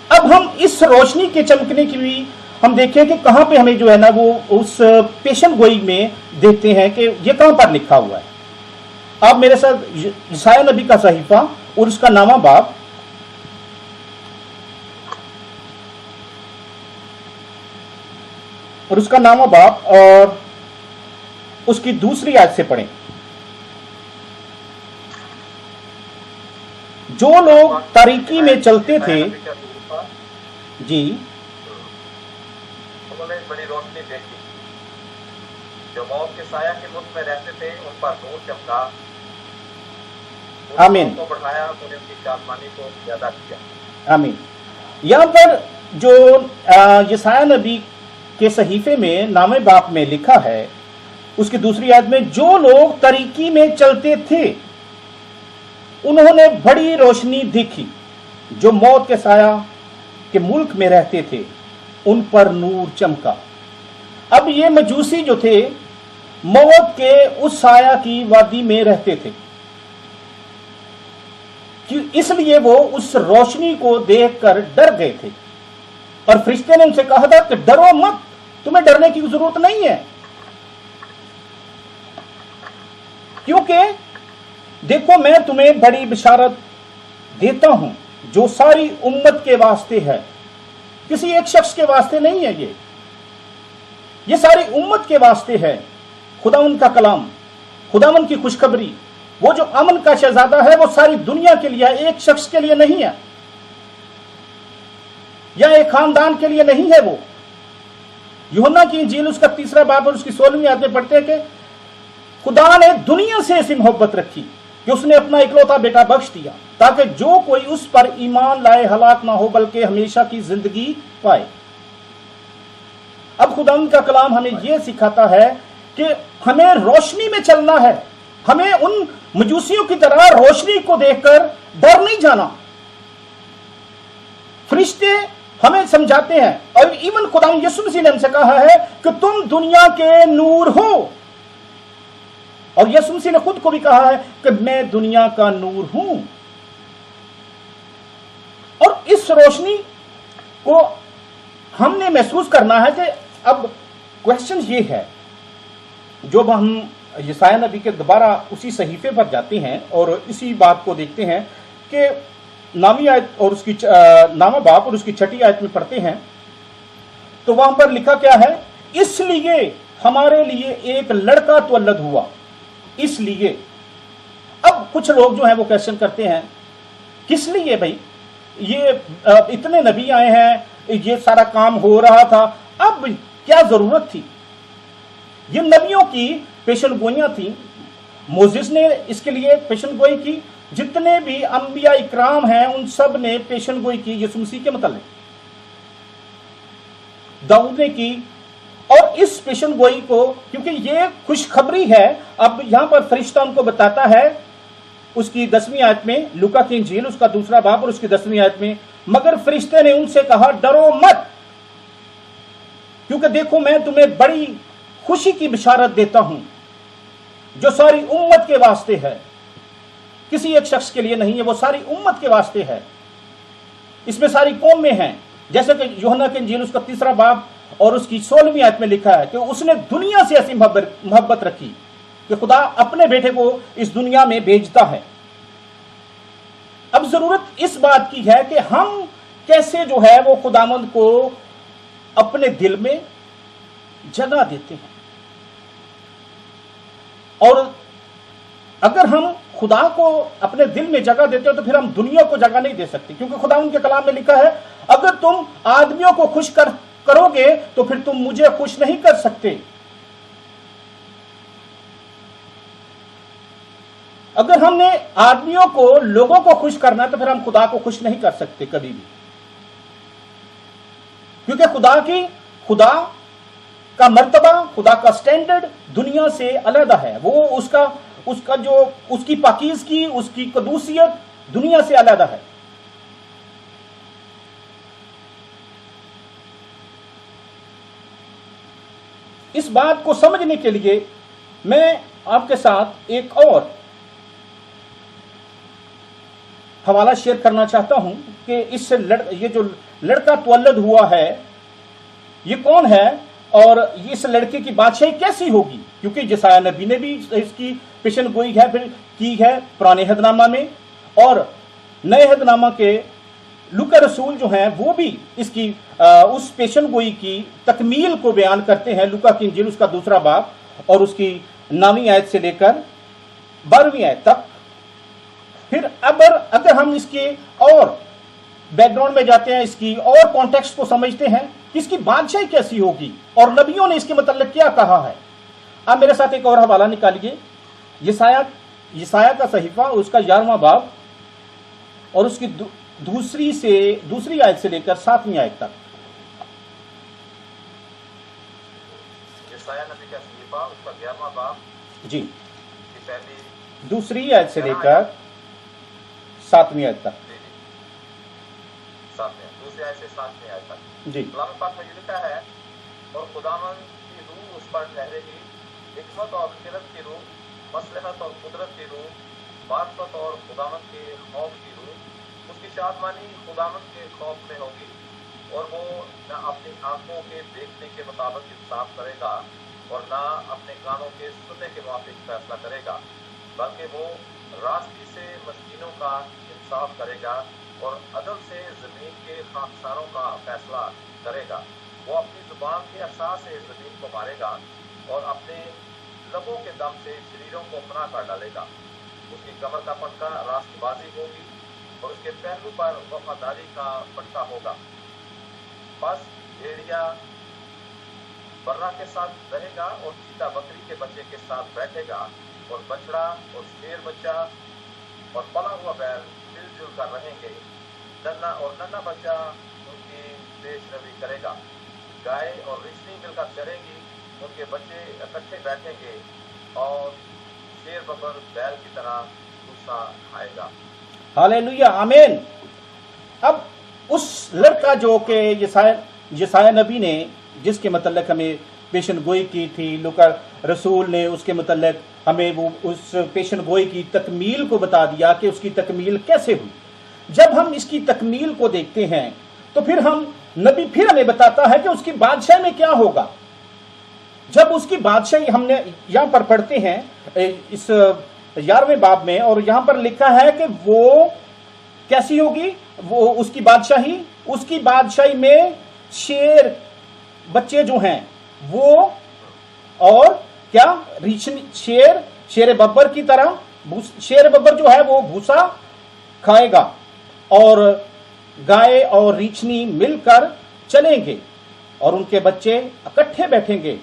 अब हम इस रोशनी के चमकने की भी हम देखें कि कहां पे हमें जो है ना वो उस पेशन गोई में देखते हैं कि ये कहां पर लिखा हुआ है। आप मेरे साथ यशायाह नबी का सहीफा और उसका नामा बाब और उसकी दूसरी आयत से पढ़ें। जो लोग तारीकी में चलते थे, जी, उन्होंने बड़ी रोशनी देखी, जो मौत के साया के मुल्क में रहते थे उन पर नूर चमका। आमीन। को बढ़ाया, उन्हें उनकी चालमानी को ज्यादा किया। आमीन। यहां पर जो यशायाह नबी के सहीफे में नामे बाप में लिखा है, उसकी दूसरी आयत में, जो लोग तरीकी में चलते थे उन्होंने बड़ी रोशनी देखी, जो मौत के साया के मुल्क में रहते थे उन पर नूर चमका। अब ये मजूसी जो थे मौत के उस साया की वादी में रहते थे, कि इसलिए वो उस रोशनी को देखकर डर गए थे और फरिश्ते ने उनसे कहा था कि डरो मत, तुम्हें डरने की जरूरत नहीं है, क्योंकि देखो मैं तुम्हें बड़ी बिशारत देता हूं जो सारी उम्मत के वास्ते है, किसी एक शख्स के वास्ते नहीं है। ये सारी उम्मत के वास्ते है। खुदावन का कलाम, खुदावन की खुशखबरी, वो जो अमन का शहजादा है वो सारी दुनिया के लिए है, एक शख्स के लिए नहीं है या एक खानदान के लिए नहीं है। वो यूहन्ना की इंजील उसका 3 बाब और उसकी 16वीं आयत में पढ़ते हैं कि खुदा ने दुनिया से ऐसी मोहब्बत रखी कि उसने अपना इकलौता बेटा बख्श दिया ताकि जो कोई उस पर ईमान लाए हलाक ना हो बल्कि हमेशा की जिंदगी पाए। अब खुदा का कलाम हमें यह सिखाता है कि हमें रोशनी में चलना है, हमें उन मजूसियों की तरह रोशनी को देखकर डर नहीं जाना। फरिश्ते हमें समझाते हैं और इवन खुदा यीशु मसीह ने हमसे कहा है कि तुम दुनिया के नूर हो, और यीशु मसीह ने खुद को भी कहा है कि मैं दुनिया का नूर हूं। और इस रोशनी को हमने महसूस करना है कि अब क्वेश्चन ये है, जब हम यशायाह नबी के दोबारा उसी सहीफे पर जाते हैं और इसी बात को देखते हैं कि नामी आयत और उसकी नामा बाप और उसकी 6ठी आयत में पढ़ते हैं तो वहां पर लिखा क्या है, इसलिए हमारे लिए एक लड़का तवल्लद हुआ। इसलिए अब कुछ लोग जो हैं वो क्वेश्चन करते हैं, किस लिए भाई, ये इतने नबी आए हैं, ये सारा काम हो रहा था, अब क्या जरूरत थी। ये नबियों की पेशन गोइयां थी, मोसेस ने इसके लिए पेशन गोई की, जितने भी अंबिया इकराम हैं उन सब ने पेशन गोई की यीशु मसीह के मतलब, दाऊद ने की। और इस पेशन गोई को, क्योंकि ये खुशखबरी है, अब यहां पर फरिश्ता उनको बताता है उसकी 10वीं आयत में, लूका की इंजील उसका 2 बाब और उसकी 10वीं आयत में, मगर फरिश्ते ने उनसे कहा डरो मत, क्योंकि देखो मैं तुम्हें बड़ी खुशी की बिशारत देता हूं जो सारी उम्मत के वास्ते है, किसी एक शख्स के लिए नहीं है, वो सारी उम्मत के वास्ते है। इसमें सारी कौम में हैं, जैसे कि यूहन्ना की इंजील उसका 3 बाब और उसकी 16वीं आयत में लिखा है कि उसने दुनिया से ऐसी मोहब्बत रखी कि खुदा अपने बेटे को इस दुनिया में भेजता है। अब जरूरत इस बात की है कि हम कैसे जो है वो खुदामंद को अपने दिल में जगह देते हैं, और अगर हम खुदा को अपने दिल में जगह देते हो तो फिर हम दुनिया को जगह नहीं दे सकते, क्योंकि खुदा उनके कलाम में लिखा है अगर तुम आदमियों को खुश करोगे तो फिर तुम मुझे खुश नहीं कर सकते। अगर हमने आदमियों को, लोगों को खुश करना है तो फिर हम खुदा को खुश नहीं कर सकते कभी भी, क्योंकि खुदा का मर्तबा, खुदा का स्टैंडर्ड दुनिया से अलग है। वो उसका जो उसकी पाकीज़गी, उसकी कदूसियत दुनिया से अलग है। इस बात को समझने के लिए मैं आपके साथ एक और हवाला शेयर करना चाहता हूं कि ये जो लड़का तवल्लद हुआ है, ये कौन है और इस लड़के की बादशाही कैसी होगी, क्योंकि यशायाह नबी ने भी इसकी पेशन गोई है फिर की है पुराने हदनामा में, और नए हदनामा के लूका रसूल जो हैं वो भी इसकी उस पेशन गोई की तकमील को बयान करते हैं। लूका की इंजील उसका 2 बाब और उसकी 9वीं आयत से लेकर 12वीं आयत तक। फिर अगर हम इसके और बैकग्राउंड में जाते हैं, इसकी और कॉन्टेक्स्ट को समझते हैं कि इसकी बादशाही कैसी होगी और नबियों ने इसके मतलब क्या कहा है। आप मेरे साथ एक और हवाला निकालिए, यशायाह का सहीफा उसका 11वां बाब और उसकी दूसरी आयत से लेकर 7वीं आयत तक। यशायाह नबी का सहीफा उसका 11वां बाब जी, की पहली दूसरी आयत से लेकर 7वीं आयत तक। दूसरी आयत से 7वीं आयत तक जी। कलाम पाक में लिखा है, और खुदावंद की रूह उस पर ठहरेगी, हिकमत और किरत की रूह, मसलहत और कुदरत की रूह, मार्फत और खुदावंद के खौफ की रूह। उसकी शादमानी खुदावंद के खौफ में होगी, और वो न अपनी आंखों के देखने के मुताबिक इंसाफ करेगा और न अपने कानों के सुनने के मुताबिक फैसला करेगा, बल्कि वो रास्ते से मस्कीनों का इंसाफ करेगा और अदल से जमीन के खाकसारों का फैसला करेगा। वो अपनी जुबान के अहसास से जमीन को मारेगा और अपने लबों के दम से शरीरों को फना कर डालेगा। उसकी कमर का पटका रास्तबाजी होगी और उसके पहलू पर वफादारी का पटका होगा। बस भेड़िया बर्रा के साथ रहेगा और चीता बकरी के बच्चे के साथ बैठेगा, और बछड़ा और शेर बच्चा और पला हुआ बैल मिलजुल कर रहेंगे। नन्ना बच्चा उनकी पेशरवी करेगा। गाय और रिश्नी मिलकर चरेंगी, उनके बच्चे इकट्ठे बैठेंगे और शेर बबर बैल की तरह भूसा खाएगा। हालेलुया, आमीन। अब उस लड़का जो कि यशायाह नबी ने जिसके मतलब हमें पेशन गोई की थी, लूका रसूल ने उसके मतलब हमें वो उस पेशन गोई की तकमील को बता दिया कि उसकी तकमील कैसे हुई। जब हम इसकी तकमील को देखते हैं तो फिर नबी फिर हमें बताता है कि उसकी बादशाही में क्या होगा। जब उसकी बादशाही हमने यहां पर पढ़ते हैं इस 11वें बाब में, और यहां पर लिखा है कि वो कैसी होगी, वो उसकी बादशाही में शेर बच्चे जो हैं वो, और क्या शेर बब्बर की तरह, शेर बब्बर जो है वो भूसा खाएगा, और गाय और रीछनी मिलकर चलेंगे और उनके बच्चे इकट्ठे बैठेंगे।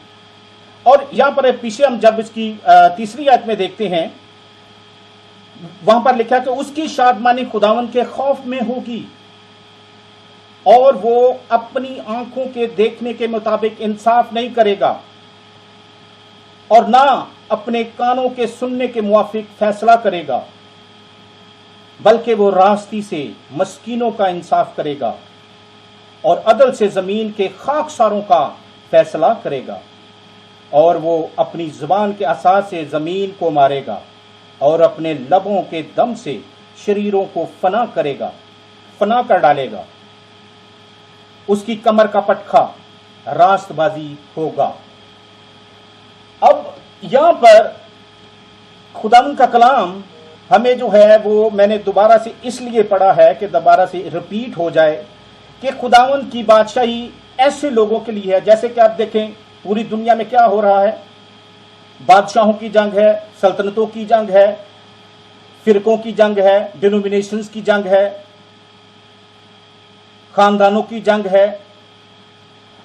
और यहां पर पीछे हम जब इसकी 3री आयत में देखते हैं, वहां पर लिखा है कि उसकी शादमानी खुदावन के खौफ में होगी और वो अपनी आंखों के देखने के मुताबिक इंसाफ नहीं करेगा और ना अपने कानों के सुनने के मुवाफिक फैसला करेगा, बल्कि वो रास्ती से मस्कीनों का इंसाफ करेगा और अदल से जमीन के खाकसारों का फैसला करेगा। और वो अपनी जुबान के असास से जमीन को मारेगा और अपने लबों के दम से शरीरों को फना कर डालेगा। उसकी कमर का पटखा रास्तबाजी होगा। अब यहां पर खुदावंद का कलाम हमें जो है वो मैंने दोबारा से इसलिए पढ़ा है कि दोबारा से रिपीट हो जाए कि खुदावंद की बादशाही ऐसे लोगों के लिए है, जैसे कि आप देखें पूरी दुनिया में क्या हो रहा है, बादशाहों की जंग है, सल्तनतों की जंग है, फिरकों की जंग है, डिनोमिनेशंस की जंग है, खानदानों की जंग है,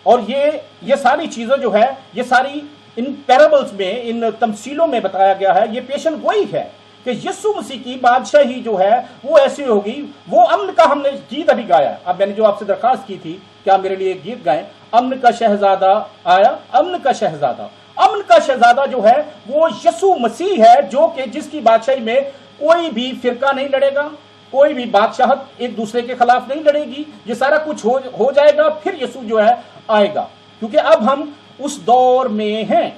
اور یہ ساری چیزیں جو ہے یہ ساری ان پیرابلز میں ان تمثیلوں میں بتایا گیا ہے. یہ پیشن گوئی ہے کہ یسوع مسیح کی بادشاہی جو ہے وہ ایسی ہوگی. وہ امن کا ہم نے گیت ابھی گایا. اب میں نے جو آپ سے درخواست کی تھی کہ آپ میرے لیے ایک گیت گائیں. امن کا شہزادہ آیا, امن کا شہزادہ. امن کا شہزادہ جو ہے وہ یسوع مسیح ہے, جو کہ جس کی بادشاہی میں کوئی بھی فرقہ نہیں لڑے گا, کوئی بھی بادشاہت ایک دوسرے کے خلاف نہیں لڑے گی. یہ سارا کچھ ہو جائے گا, پھر یسوع جو ہے آئے گا, کیونکہ اب ہم اس دور میں ہیں.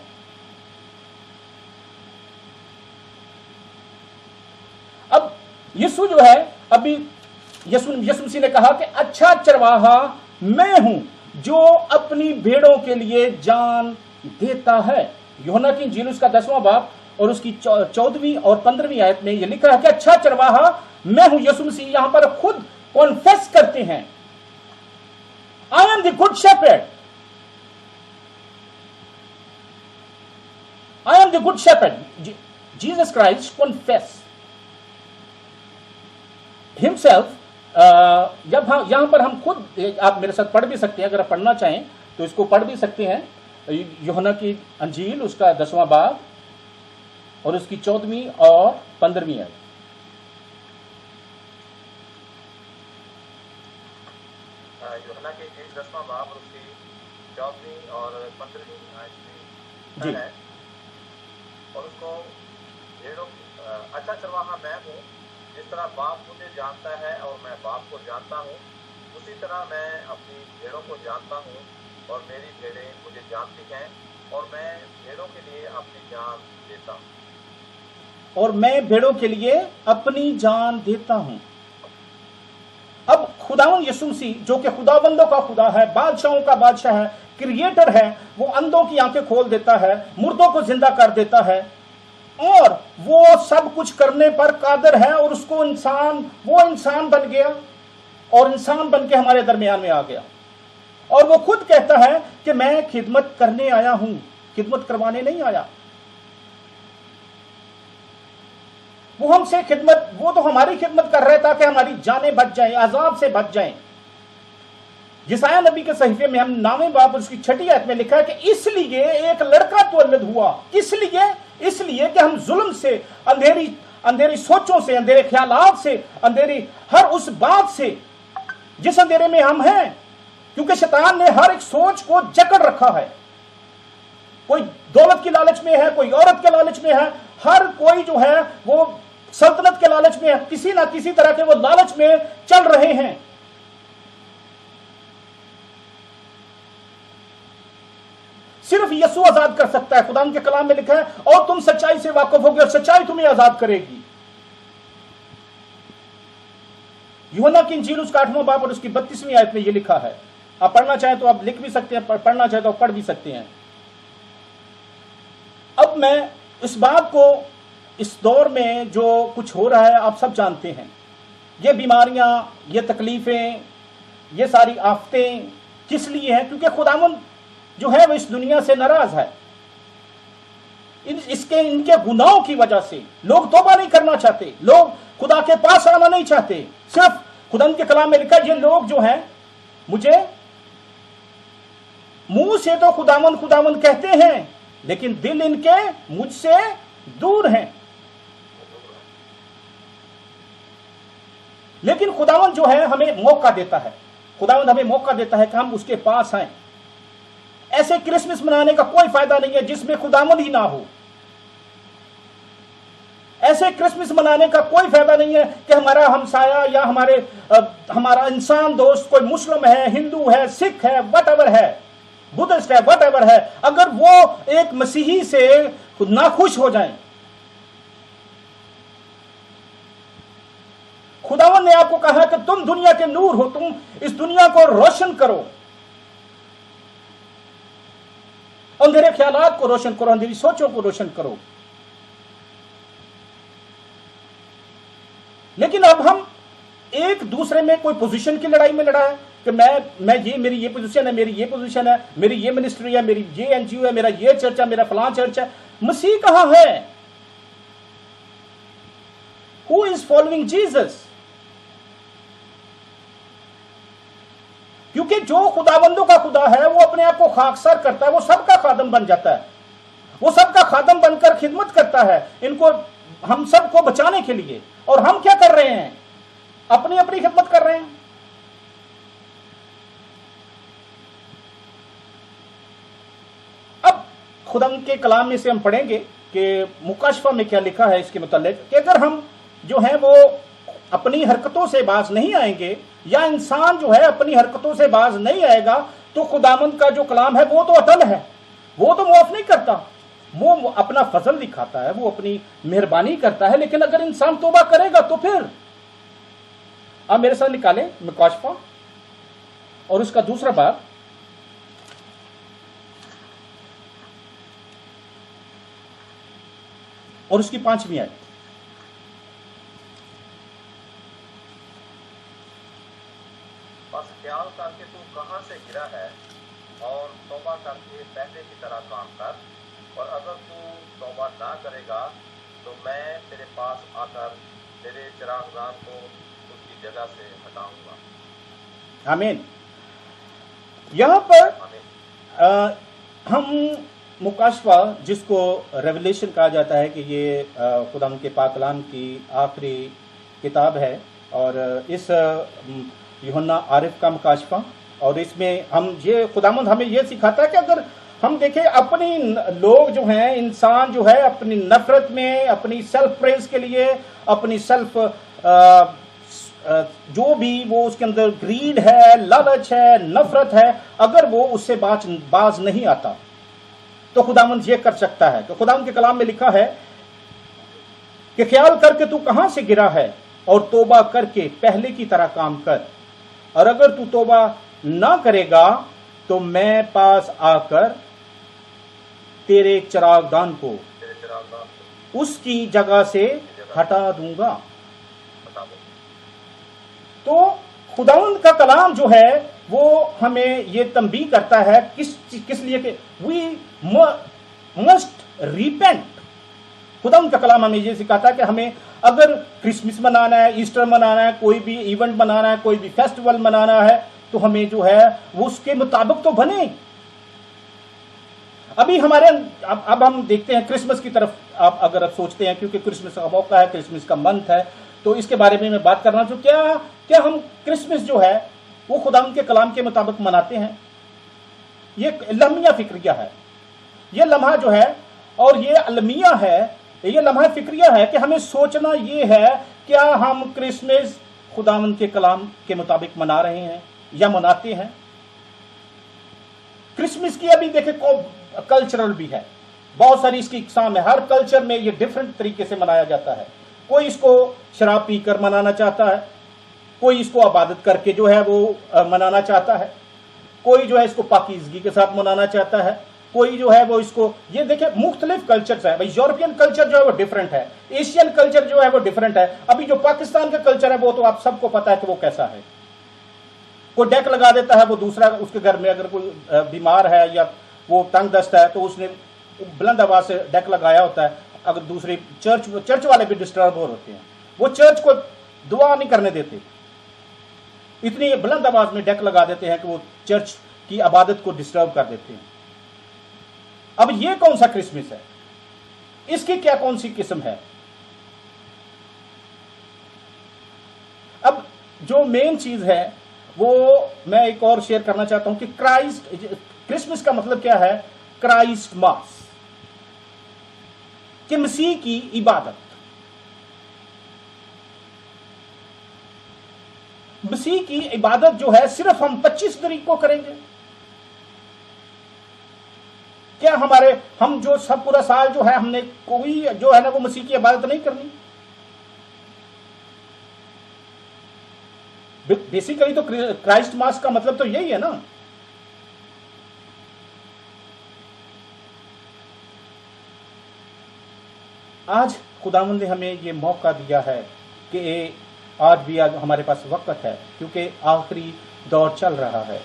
اب یسوع جو ہے, ابھی یسوع مسیح نے کہا کہ اچھا چرواہا میں ہوں جو اپنی بھیڑوں کے لیے جان دیتا ہے. یوحنا کی انجیل اس کا 10واں باب اور اس کی 14ویں اور 15ویں آیت میں یہ لکھا ہے کہ اچھا چرواہا میں ہوں. یسوع مسیح یہاں پر خود کانفیس کرتے ہیں, I am the good shepherd. I am the good shepherd. Jesus Christ confess himself. جب یہاں پر ہم خود, آپ میرے ساتھ پڑھ بھی سکتے ہیں, اگر آپ پڑھنا چاہیں تو اس کو پڑھ بھی سکتے ہیں. یوحنا کی انجیل اس کا 10واں باب اور اس کی 14ویں اور 15ویں آیت. یوحنا کی انجیل 10واں باب اور اس کی 14ویں اور 15ویں آیت میں ہے, اور اس کو بھیڑوں اچھا چرواہا میں ہوں, جس طرح باپ مجھے جانتا ہے اور میں باپ کو جانتا ہوں, اسی طرح میں اپنی بھیڑوں کو جانتا ہوں اور میری بھیڑیں مجھے جانتی ہیں, اور میں بھیڑوں کے لیے اپنی جان دیتا ہوں. اور میں بھیڑوں کے لیے اپنی جان دیتا ہوں. اب خداوند یسوع مسیح جو کہ خداوندوں کا خدا ہے, بادشاہوں کا بادشاہ ہے, کریٹر ہے, وہ اندھوں کی آنکھیں کھول دیتا ہے, مردوں کو زندہ کر دیتا ہے, اور وہ سب کچھ کرنے پر قادر ہے. اور اس کو وہ انسان بن گیا اور انسان بن کے ہمارے درمیان میں آ گیا, اور وہ خود کہتا ہے کہ میں خدمت کرنے آیا ہوں, خدمت کروانے نہیں آیا. وہ ہم سے وہ تو ہماری خدمت کر رہے تاکہ ہماری جانیں بچ جائیں, عذاب سے بچ جائیں. یسایہ نبی کے صحیفے میں ہم 9ویں باب اس کی 6 آیت میں لکھا ہے کہ اس لیے ایک لڑکا تولد ہوا. اس لیے کہ ہم ظلم سے, اندھیری سوچوں سے, اندھیرے خیالات سے, اندھیری ہر اس بات سے جس اندھیرے میں ہم ہیں, کیونکہ شیطان نے ہر ایک سوچ کو جکڑ رکھا ہے. کوئی دولت کی لالچ میں ہے, کوئی عورت کے لالچ میں ہے, ہر کوئی جو ہے وہ سلطنت کے لالچ میں ہے, کسی نہ کسی طرح کے وہ لالچ میں چل رہے ہیں. صرف یسوع آزاد کر سکتا ہے. خدا کے کلام میں لکھا ہے اور تم سچائی سے واقف ہوگے اور سچائی تمہیں آزاد کرے گی. یوحنا کی انجیل اس کا 8واں باب اور اس کی 32ویں آیت میں یہ لکھا ہے. آپ پڑھنا چاہیں تو آپ لکھ بھی سکتے ہیں, پڑھنا چاہیں تو آپ پڑھ بھی سکتے ہیں. اب میں اس بات کو, اس دور میں جو کچھ ہو رہا ہے آپ سب جانتے ہیں. یہ بیماریاں, یہ تکلیفیں, یہ ساری آفتیں کس لیے ہیں؟ کیونکہ خداوند جو ہے وہ اس دنیا سے ناراض ہے. ان کے گناہوں کی وجہ سے لوگ توبہ نہیں کرنا چاہتے, لوگ خدا کے پاس آنا نہیں چاہتے. صرف خدا کے کلام میں لکھا یہ لوگ جو ہیں مجھے منہ سے تو خداوند کہتے ہیں, لیکن دل ان کے مجھ سے دور ہیں. لیکن خداوند جو ہے ہمیں موقع دیتا ہے, خداوند ہمیں موقع دیتا ہے کہ ہم اس کے پاس آئیں. ایسے کرسمس منانے کا کوئی فائدہ نہیں ہے جس میں خداوند ہی نہ ہو. ایسے کرسمس منانے کا کوئی فائدہ نہیں ہے کہ ہمارا ہمسایہ یا ہمارا انسان دوست کوئی مسلم ہے, ہندو ہے, سکھ ہے, وٹ ایور ہے, بدھسٹ ہے, وٹ ایور ہے, اگر وہ ایک مسیحی سے ناخوش ہو جائیں. خداوند نے آپ کو کہا کہ تم دنیا کے نور ہو, تم اس دنیا کو روشن کرو, اندھیرے خیالات کو روشن کرو, اندھیری سوچوں کو روشن کرو. لیکن اب ہم ایک دوسرے میں کوئی پوزیشن کی لڑائی میں لڑا ہے کہ میری یہ پوزیشن ہے, میری یہ پوزیشن ہے, میری یہ منسٹری ہے, میری یہ این جی او ہے, میرا یہ چرچ ہے, میرا فلاں چرچ ہے. مسیح کہاں ہے؟ Who is following Jesus? क्योंकि जो खुदाबंदों का खुदा है वो अपने आप को खाकसार करता है, वो सबका खादम बन जाता है, वो सबका खादम बनकर खिदमत करता है इनको, हम सबको बचाने के लिए। और हम क्या कर रहे हैं? अपनी अपनी खिदमत कर रहे हैं। अब खुदा के कलाम में से हम पढ़ेंगे कि मुकाशफा में क्या लिखा है इसके मुतालिक, कि अगर हम जो है वो अपनी हरकतों से बाज नहीं आएंगे, या इंसान जो है अपनी हरकतों से बाज नहीं आएगा, तो खुदावंद का जो कलाम है वो तो अटल है, वो तो मुआफ नहीं करता, वो अपना फजल दिखाता है, वो अपनी मेहरबानी करता है। लेकिन अगर इंसान तौबा करेगा तो फिर आप मेरे साथ निकालें मुकाशफा और उसका दूसरा बाब, और उसकी 5वीं आयत। बस ख्याल करके तू कहां से गिरा है और तौबा करके पहले की तरह काम कर, और अगर तू तौबा ना करेगा तो मैं तेरे पास आकर तेरे चिरागदान को उसकी जगह से हटाऊंगा। आमीन। यहां पर आमीन। हम मुकाशफा, जिसको रेवलेशन कहा जाता है कि ये खुदा के पाक कलाम की आखिरी किताब है, और इस यूहन्ना आरिफ का मुकाशफा, और इसमें हम ये खुदावंद हमें ये सिखाता है कि अगर हम देखें अपनी लोग जो हैं, इंसान जो है अपनी नफरत में, अपनी सेल्फ प्रेज के लिए, अपनी सेल्फ जो भी वो उसके अंदर ग्रीड है, लालच है, नफरत है, अगर वो उससे बाज नहीं आता तो खुदावंद ये कर सकता है। तो खुदावंद के कलाम में लिखा है कि ख्याल करके तू कहां से गिरा है और तौबा करके पहले की तरह काम कर, और अगर तू तौबा ना करेगा तो मैं पास आकर तेरे चिरागदान को उसकी जगह से हटा दूंगा। तो खुदावंद का कलाम जो है वो हमें ये तंबीह करता है किस लिए कि वी मस्ट रिपेंट। खुदावंद का कलाम हमें ये सिखाता है कि हमें अगर क्रिसमस मनाना है, ईस्टर मनाना है, कोई भी इवेंट मनाना है, कोई भी फेस्टिवल मनाना है, तो हमें जो है वो उसके मुताबिक तो बने। अभी हमारे अब हम देखते हैं क्रिसमस की तरफ, आप अगर आप सोचते हैं, क्योंकि क्रिसमस का मौका है, क्रिसमस का मंथ है, तो इसके बारे में मैं बात करना चाहूँ। क्या हम क्रिसमस जो है वो खुदावंद के कलाम के मुताबिक मनाते हैं? ये लम्हा फिक्रिया है, ये लम्हा जो है, और ये अलमिया है, ये लम्हा फिक्रिया है कि हमें सोचना ये है, क्या हम क्रिसमस खुदावंद के कलाम के मुताबिक मना रहे हैं या मनाते हैं? क्रिसमस की अभी देखे कल्चरल भी है, बहुत सारी इसकी इकसाम है, हर कल्चर में ये डिफरेंट तरीके से मनाया जाता है। कोई इसको शराब पीकर मनाना चाहता है, कोई इसको इबादत करके जो है वो मनाना चाहता है, कोई जो है इसको पाकीज़गी के साथ मनाना चाहता है, कोई जो है वो इसको, ये देखे मुख्तलिफ कल्चर्स है भाई। यूरोपियन कल्चर जो है वो डिफरेंट है, एशियन कल्चर जो है वो डिफरेंट है। अभी जो पाकिस्तान का कल्चर है वो तो आप सबको पता है कि वो कैसा है। कोई डेक लगा देता है, वो दूसरा उसके घर में अगर कोई बीमार है या वो तंग दस्त है तो उसने बुलंद आवाज से डेक लगाया होता है। अगर दूसरे चर्च वाले भी डिस्टर्ब हो होते हैं, वो चर्च को दुआ नहीं करने देते, इतनी बुलंद आवाज में डेक लगा देते हैं कि वो चर्च की इबादत को डिस्टर्ब कर देते हैं। अब ये कौन सा क्रिसमस है? इसकी क्या कौन सी किस्म है? अब जो मेन चीज है वो मैं एक और शेयर करना चाहता हूं कि क्रिसमस का मतलब क्या है? क्राइस्ट मास, कि मसीह की इबादत। मसीह की इबादत जो है सिर्फ हम 25 तारीख को करेंगे? क्या हम जो सब पूरा साल जो है हमने कोई जो है ना वो मसीह की इबादत नहीं करनी? बेसिकली तो क्राइस्ट मास का मतलब तो यही है ना। आज खुदावंद ने हमें ये मौका दिया है कि आज हमारे पास वक्त है, क्योंकि आखिरी दौर चल रहा है।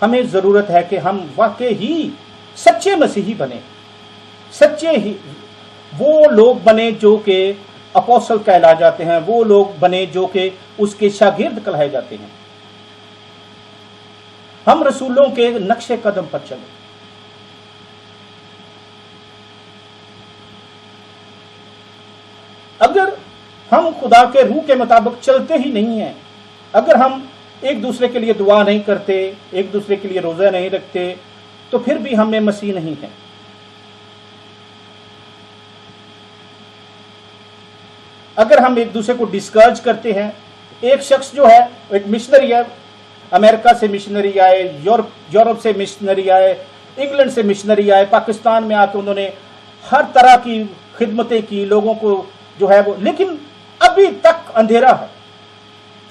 हमें जरूरत है कि हम वाकई ही सच्चे मसीही बने, सच्चे ही वो लोग बने जो कि अपोस्टल कहला जाते हैं, वो लोग बने जो कि उसके शागिर्द कहलाए जाते हैं। ہم رسولوں کے نقش قدم پر چلیں. اگر ہم خدا کے روح کے مطابق چلتے ہی نہیں ہیں، اگر ہم ایک دوسرے کے لیے دعا نہیں کرتے، ایک دوسرے کے لیے روزہ نہیں رکھتے، تو پھر بھی ہم میں مسیح نہیں ہے. اگر ہم ایک دوسرے کو ڈسکرج کرتے ہیں، ایک شخص جو ہے ایک مشنری ہے، امریکہ سے مشنری آئے، یورپ سے مشنری آئے، انگلینڈ سے مشنری آئے، پاکستان میں آ کے انہوں نے ہر طرح کی خدمتیں کی لوگوں کو جو ہے وہ، لیکن ابھی تک اندھیرا ہے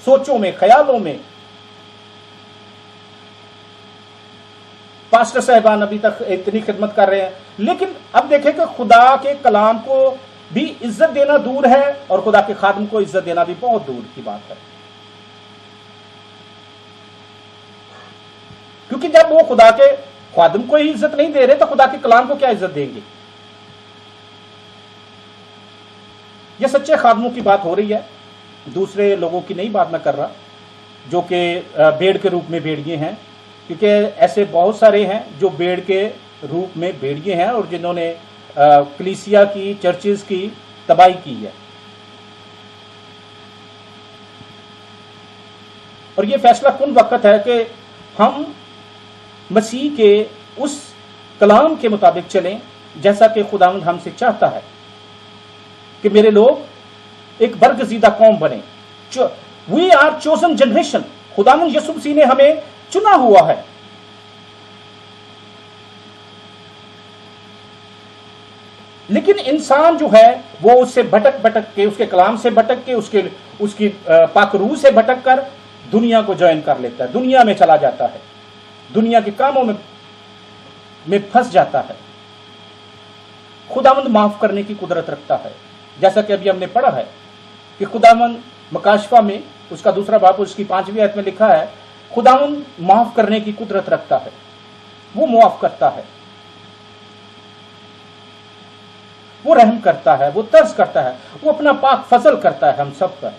سوچوں میں، خیالوں میں. پاسٹر صاحبان ابھی تک اتنی خدمت کر رہے ہیں، لیکن اب دیکھیں کہ خدا کے کلام کو بھی عزت دینا دور ہے اور خدا کے خادم کو عزت دینا بھی بہت دور کی بات ہے. کیونکہ جب وہ خدا کے خادم کو ہی عزت نہیں دے رہے تو خدا کے کلام کو کیا عزت دیں گے؟ یہ سچے خادموں کی بات ہو رہی ہے، دوسرے لوگوں کی نہیں بات میں کر رہا جو کہ بھیڑ کے روپ میں بھیڑیے ہیں، کیونکہ ایسے بہت سارے ہیں جو بھیڑ کے روپ میں بھیڑیے ہیں اور جنہوں نے کلیسیا کی، چرچز کی تباہی کی ہے. اور یہ فیصلہ کن وقت ہے کہ ہم مسیح کے اس کلام کے مطابق چلیں جیسا کہ خداوند ہم سے چاہتا ہے کہ میرے لوگ ایک برگزیدہ قوم بنے. We are chosen generation. خداوند یسوع مسیح نے ہمیں چنا ہوا ہے. لیکن انسان جو ہے وہ اس سے بھٹک کے، اس کے کلام سے بھٹک کے، اس کی پاک روح سے بھٹک کر دنیا کو جوائن کر لیتا ہے، دنیا میں چلا جاتا ہے، دنیا کے کاموں میں پھنس جاتا ہے. خداوند معاف کرنے کی قدرت رکھتا ہے، جیسا کہ ابھی ہم نے پڑھا ہے کہ خداوند مکاشفہ میں اس کا 2 باب اس کی 5ویں آیت میں لکھا ہے، خداوند معاف کرنے کی قدرت رکھتا ہے. وہ معاف کرتا ہے، وہ رحم کرتا ہے، وہ ترس کرتا ہے، وہ اپنا پاک فضل کرتا ہے ہم سب پر.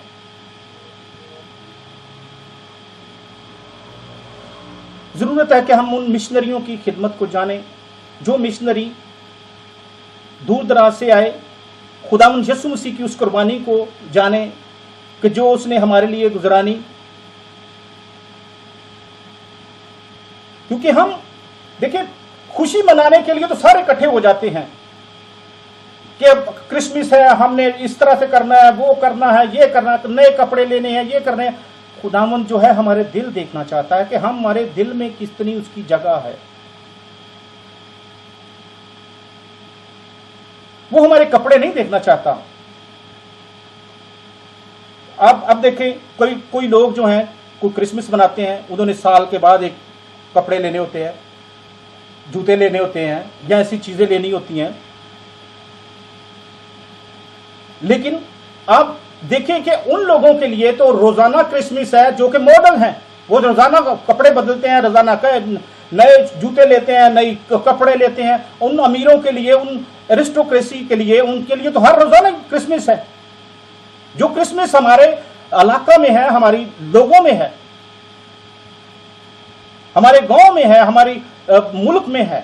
ضرورت ہے کہ ہم ان مشنریوں کی خدمت کو جانیں جو مشنری دور دراز سے آئے، خداوند یسوع مسیح کی اس قربانی کو جانیں کہ جو اس نے ہمارے لیے گزرانی. کیونکہ ہم دیکھیں خوشی منانے کے لیے تو سارے اکٹھے ہو جاتے ہیں کہ اب کرسمس ہے، ہم نے اس طرح سے کرنا ہے، وہ کرنا ہے، یہ کرنا ہے، نئے کپڑے لینے ہیں، یہ کرنے ہیں. خداوند جو ہے ہمارے دل دیکھنا چاہتا ہے کہ ہمارے دل میں کتنی اس کی جگہ ہے. وہ ہمارے کپڑے نہیں دیکھنا چاہتا. اب دیکھیں کوئی لوگ جو ہیں کوئی کرسمس مناتے ہیں، انہوں نے سال کے بعد ایک کپڑے لینے ہوتے ہیں، جوتے لینے ہوتے ہیں یا ایسی چیزیں لینی ہوتی ہیں. لیکن آپ دیکھیں کہ ان لوگوں کے لیے تو روزانہ کرسمس ہے جو کہ ماڈل ہیں، وہ روزانہ کپڑے بدلتے ہیں، روزانہ نئے جوتے لیتے ہیں، نئے کپڑے لیتے ہیں. ان امیروں کے لیے، ان ایرسٹوکریسی کے لیے، ان کے لیے تو ہر روزانہ کرسمس ہے. جو کرسمس ہمارے علاقہ میں ہے، ہماری لوگوں میں ہے، ہمارے گاؤں میں ہے، ہماری ملک میں ہے.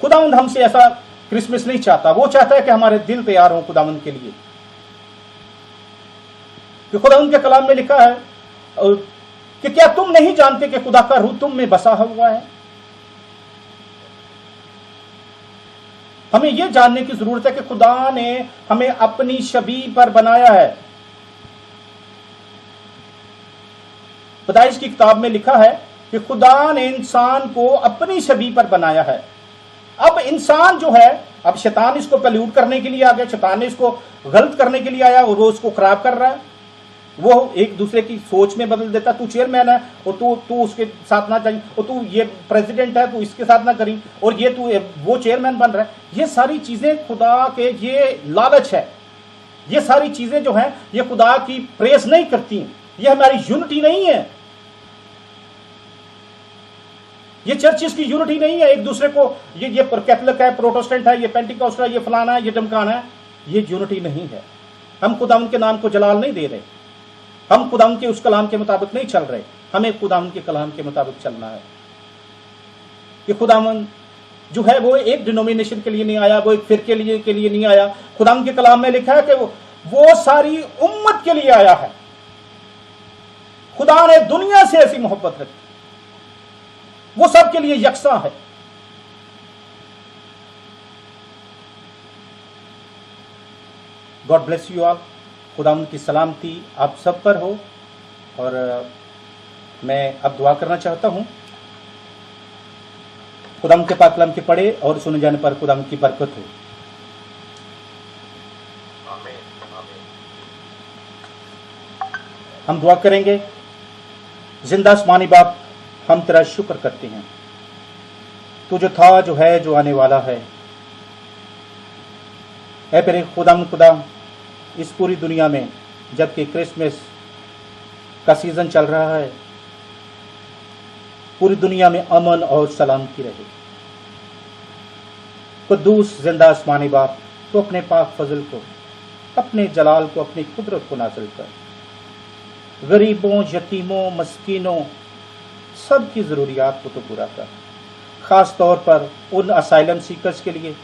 خداوند ہم سے ایسا کرسمس نہیں چاہتا. وہ چاہتا ہے کہ ہمارے دل تیار ہوں خداوند کے لیے. کہ خداوند کے کلام میں لکھا ہے کہ کیا تم نہیں جانتے کہ خدا کا روح تم میں بسا ہوا ہے. ہمیں یہ جاننے کی ضرورت ہے کہ خدا نے ہمیں اپنی شبیہ پر بنایا ہے. پیدائش کی کتاب میں لکھا ہے کہ خدا نے انسان کو اپنی شبیہ پر بنایا ہے. اب انسان جو ہے، اب شیطان اس کو پلیوٹ کرنے کے لیے آ گیا، شیطان نے اس کو غلط کرنے کے لیے آیا اور وہ اس کو خراب کر رہا ہے. وہ ایک دوسرے کی سوچ میں بدل دیتا. تو چیئرمین ہے اور تو اس کے ساتھ نہ جائیں، اور تو یہ پریزیڈنٹ ہے تو اس کے ساتھ نہ کریں، اور یہ تو وہ چیئرمین بن رہا ہے. یہ ساری چیزیں خدا کے یہ لالچ ہے. یہ ساری چیزیں جو ہیں یہ خدا کی پریز نہیں کرتی، یہ ہماری یونٹی نہیں ہے. یہ چرچز کی یونٹی نہیں ہے. ایک دوسرے کو یہ کیتھولک ہے، پروٹسٹنٹ ہے، یہ پینٹیکوسٹ ہے، یہ فلانا ہے، یہ ڈمکانا ہے. یہ یونٹی نہیں ہے. ہم خدا ان کے نام کو جلال نہیں دے رہے. हम खुदावंद के उस कलाम के मुताबिक नहीं चल रहे, हमें खुदावंद के कलाम के मुताबिक चलना है। कि खुदावंद जो है वो एक डिनोमिनेशन के लिए नहीं आया, वो एक फिरके के लिए नहीं आया। खुदावंद के कलाम में लिखा है कि वो सारी उम्मत के लिए आया है। खुदा ने दुनिया से ऐसी मोहब्बत रखी, वो सबके लिए यकसा है। God bless you all. खुदावंद की सलामती आप सब पर हो। और मैं अब दुआ करना चाहता हूं। खुदावंद के पाक कलाम के पढ़े और सुने जाने पर खुदावंद की बरकत हो। हम दुआ करेंगे। जिंदा आसमानी बाप, हम तेरा शुक्र करते हैं, तू जो था, जो है, जो आने वाला है। ऐ मेरे खुदा, इस पूरी दुनिया में जबकि क्रिसमस का सीजन चल रहा है, पूरी दुनिया में अमन और सलामती रहे। कुद्दूस जिंदा आसमानी बाप, तो अपने पाक फजल को, अपने जलाल को, अपनी कुदरत को नाज़िल कर। गरीबों, यतीमों, मस्कीनों सबकी ज़रूरियात को तो पूरा कर। ख़ास तौर पर उन असाइलम सीकर्स के लिए,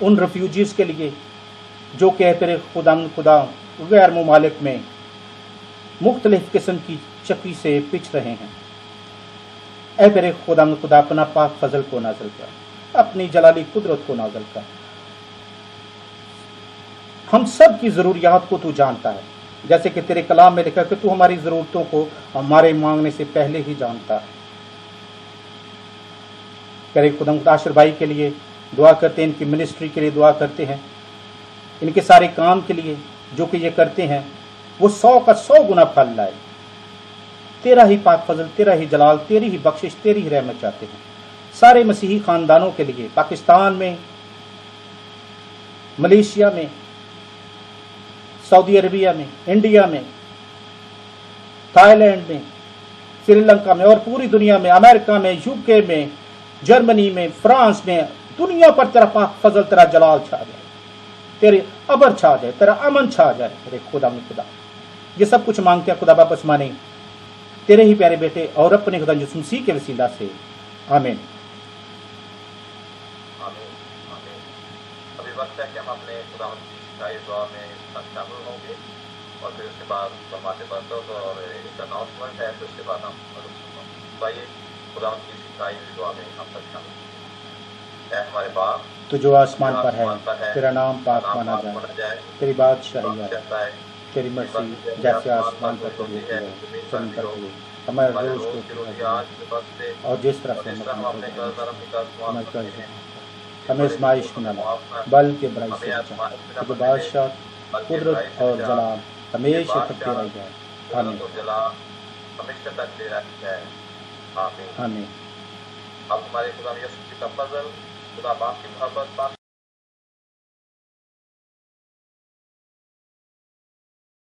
उन रेफ्यूजीज़ के लिए जो कि तेरे खुदा गैर ममालिक में मुख्तलिफ किस्म की चक्की से पिछ रहे हैं। ऐ तेरे खुदा अपना पाक फजल को नाज़िल कर, अपनी जलाली कुदरत को नाज़िल कर। हम सब की ज़रूरियात को तू जानता है, जैसे कि तेरे कलाम में लिखा कि तू हमारी ज़रूरतों को हमारे मांगने से पहले ही जानता है। तेरे खुदा आशिर भाई के लिए दुआ करते हैं, इनकी मिनिस्ट्री के लिए दुआ करते हैं, इनके सारे काम के लिए जो कि ये करते हैं वो 100 का 100 गुना फल लाए। तेरा ही पाक फजल, तेरा ही जलाल, तेरी ही बख्शिश, तेरी ही रहमत चाहते हैं। सारे मसीही खानदानों के लिए, पाकिस्तान में, मलेशिया में, सऊदी अरबिया में, इंडिया में, थाईलैंड में, श्रीलंका में और पूरी दुनिया में, अमेरिका में, यूके में, जर्मनी में, फ्रांस में, दुनिया पर तेरा पाक फजल, तेरा जलाल छा जाए, तेरे अबर छा जाए, तेरा अमन छा जाए। तेरे खुदा ये सब कुछ मांगते हैं खुदा बाप आसमानी, तेरे ही प्यारे बेटे और अपने खुदा यीशु मसीह के वसीला से, आमीन। अभी वक्त है कि हम अपने खुदा की दुआ में शामिल होंगे और फिर उसके बाद फरमाते बरकत और एक अनाउंसमेंट है, फिर उसके बाद हम आइए खुदा की सिखाई हुई दुआ में हम सब शामिल। हमारे बाप तो जो आसमान पर है, तेरा नाम पाक माना जाए, तेरी बादशाही आए, तेरी मर्जी जैसे आसमान पर होती है जमीन पर हुई। हमारे रोज को और जिस तरह से हमें कर्ज हमें आजमाइश में न ला, बल्कि बुराई से बचा, क्योंकि बादशाह, कुदरत और जलाल हमेशा तक तेरा ही है। आमीन, आमीन। अब हमारे खुदा यीशु का फजल, खुदा बाप की मोहब्बत,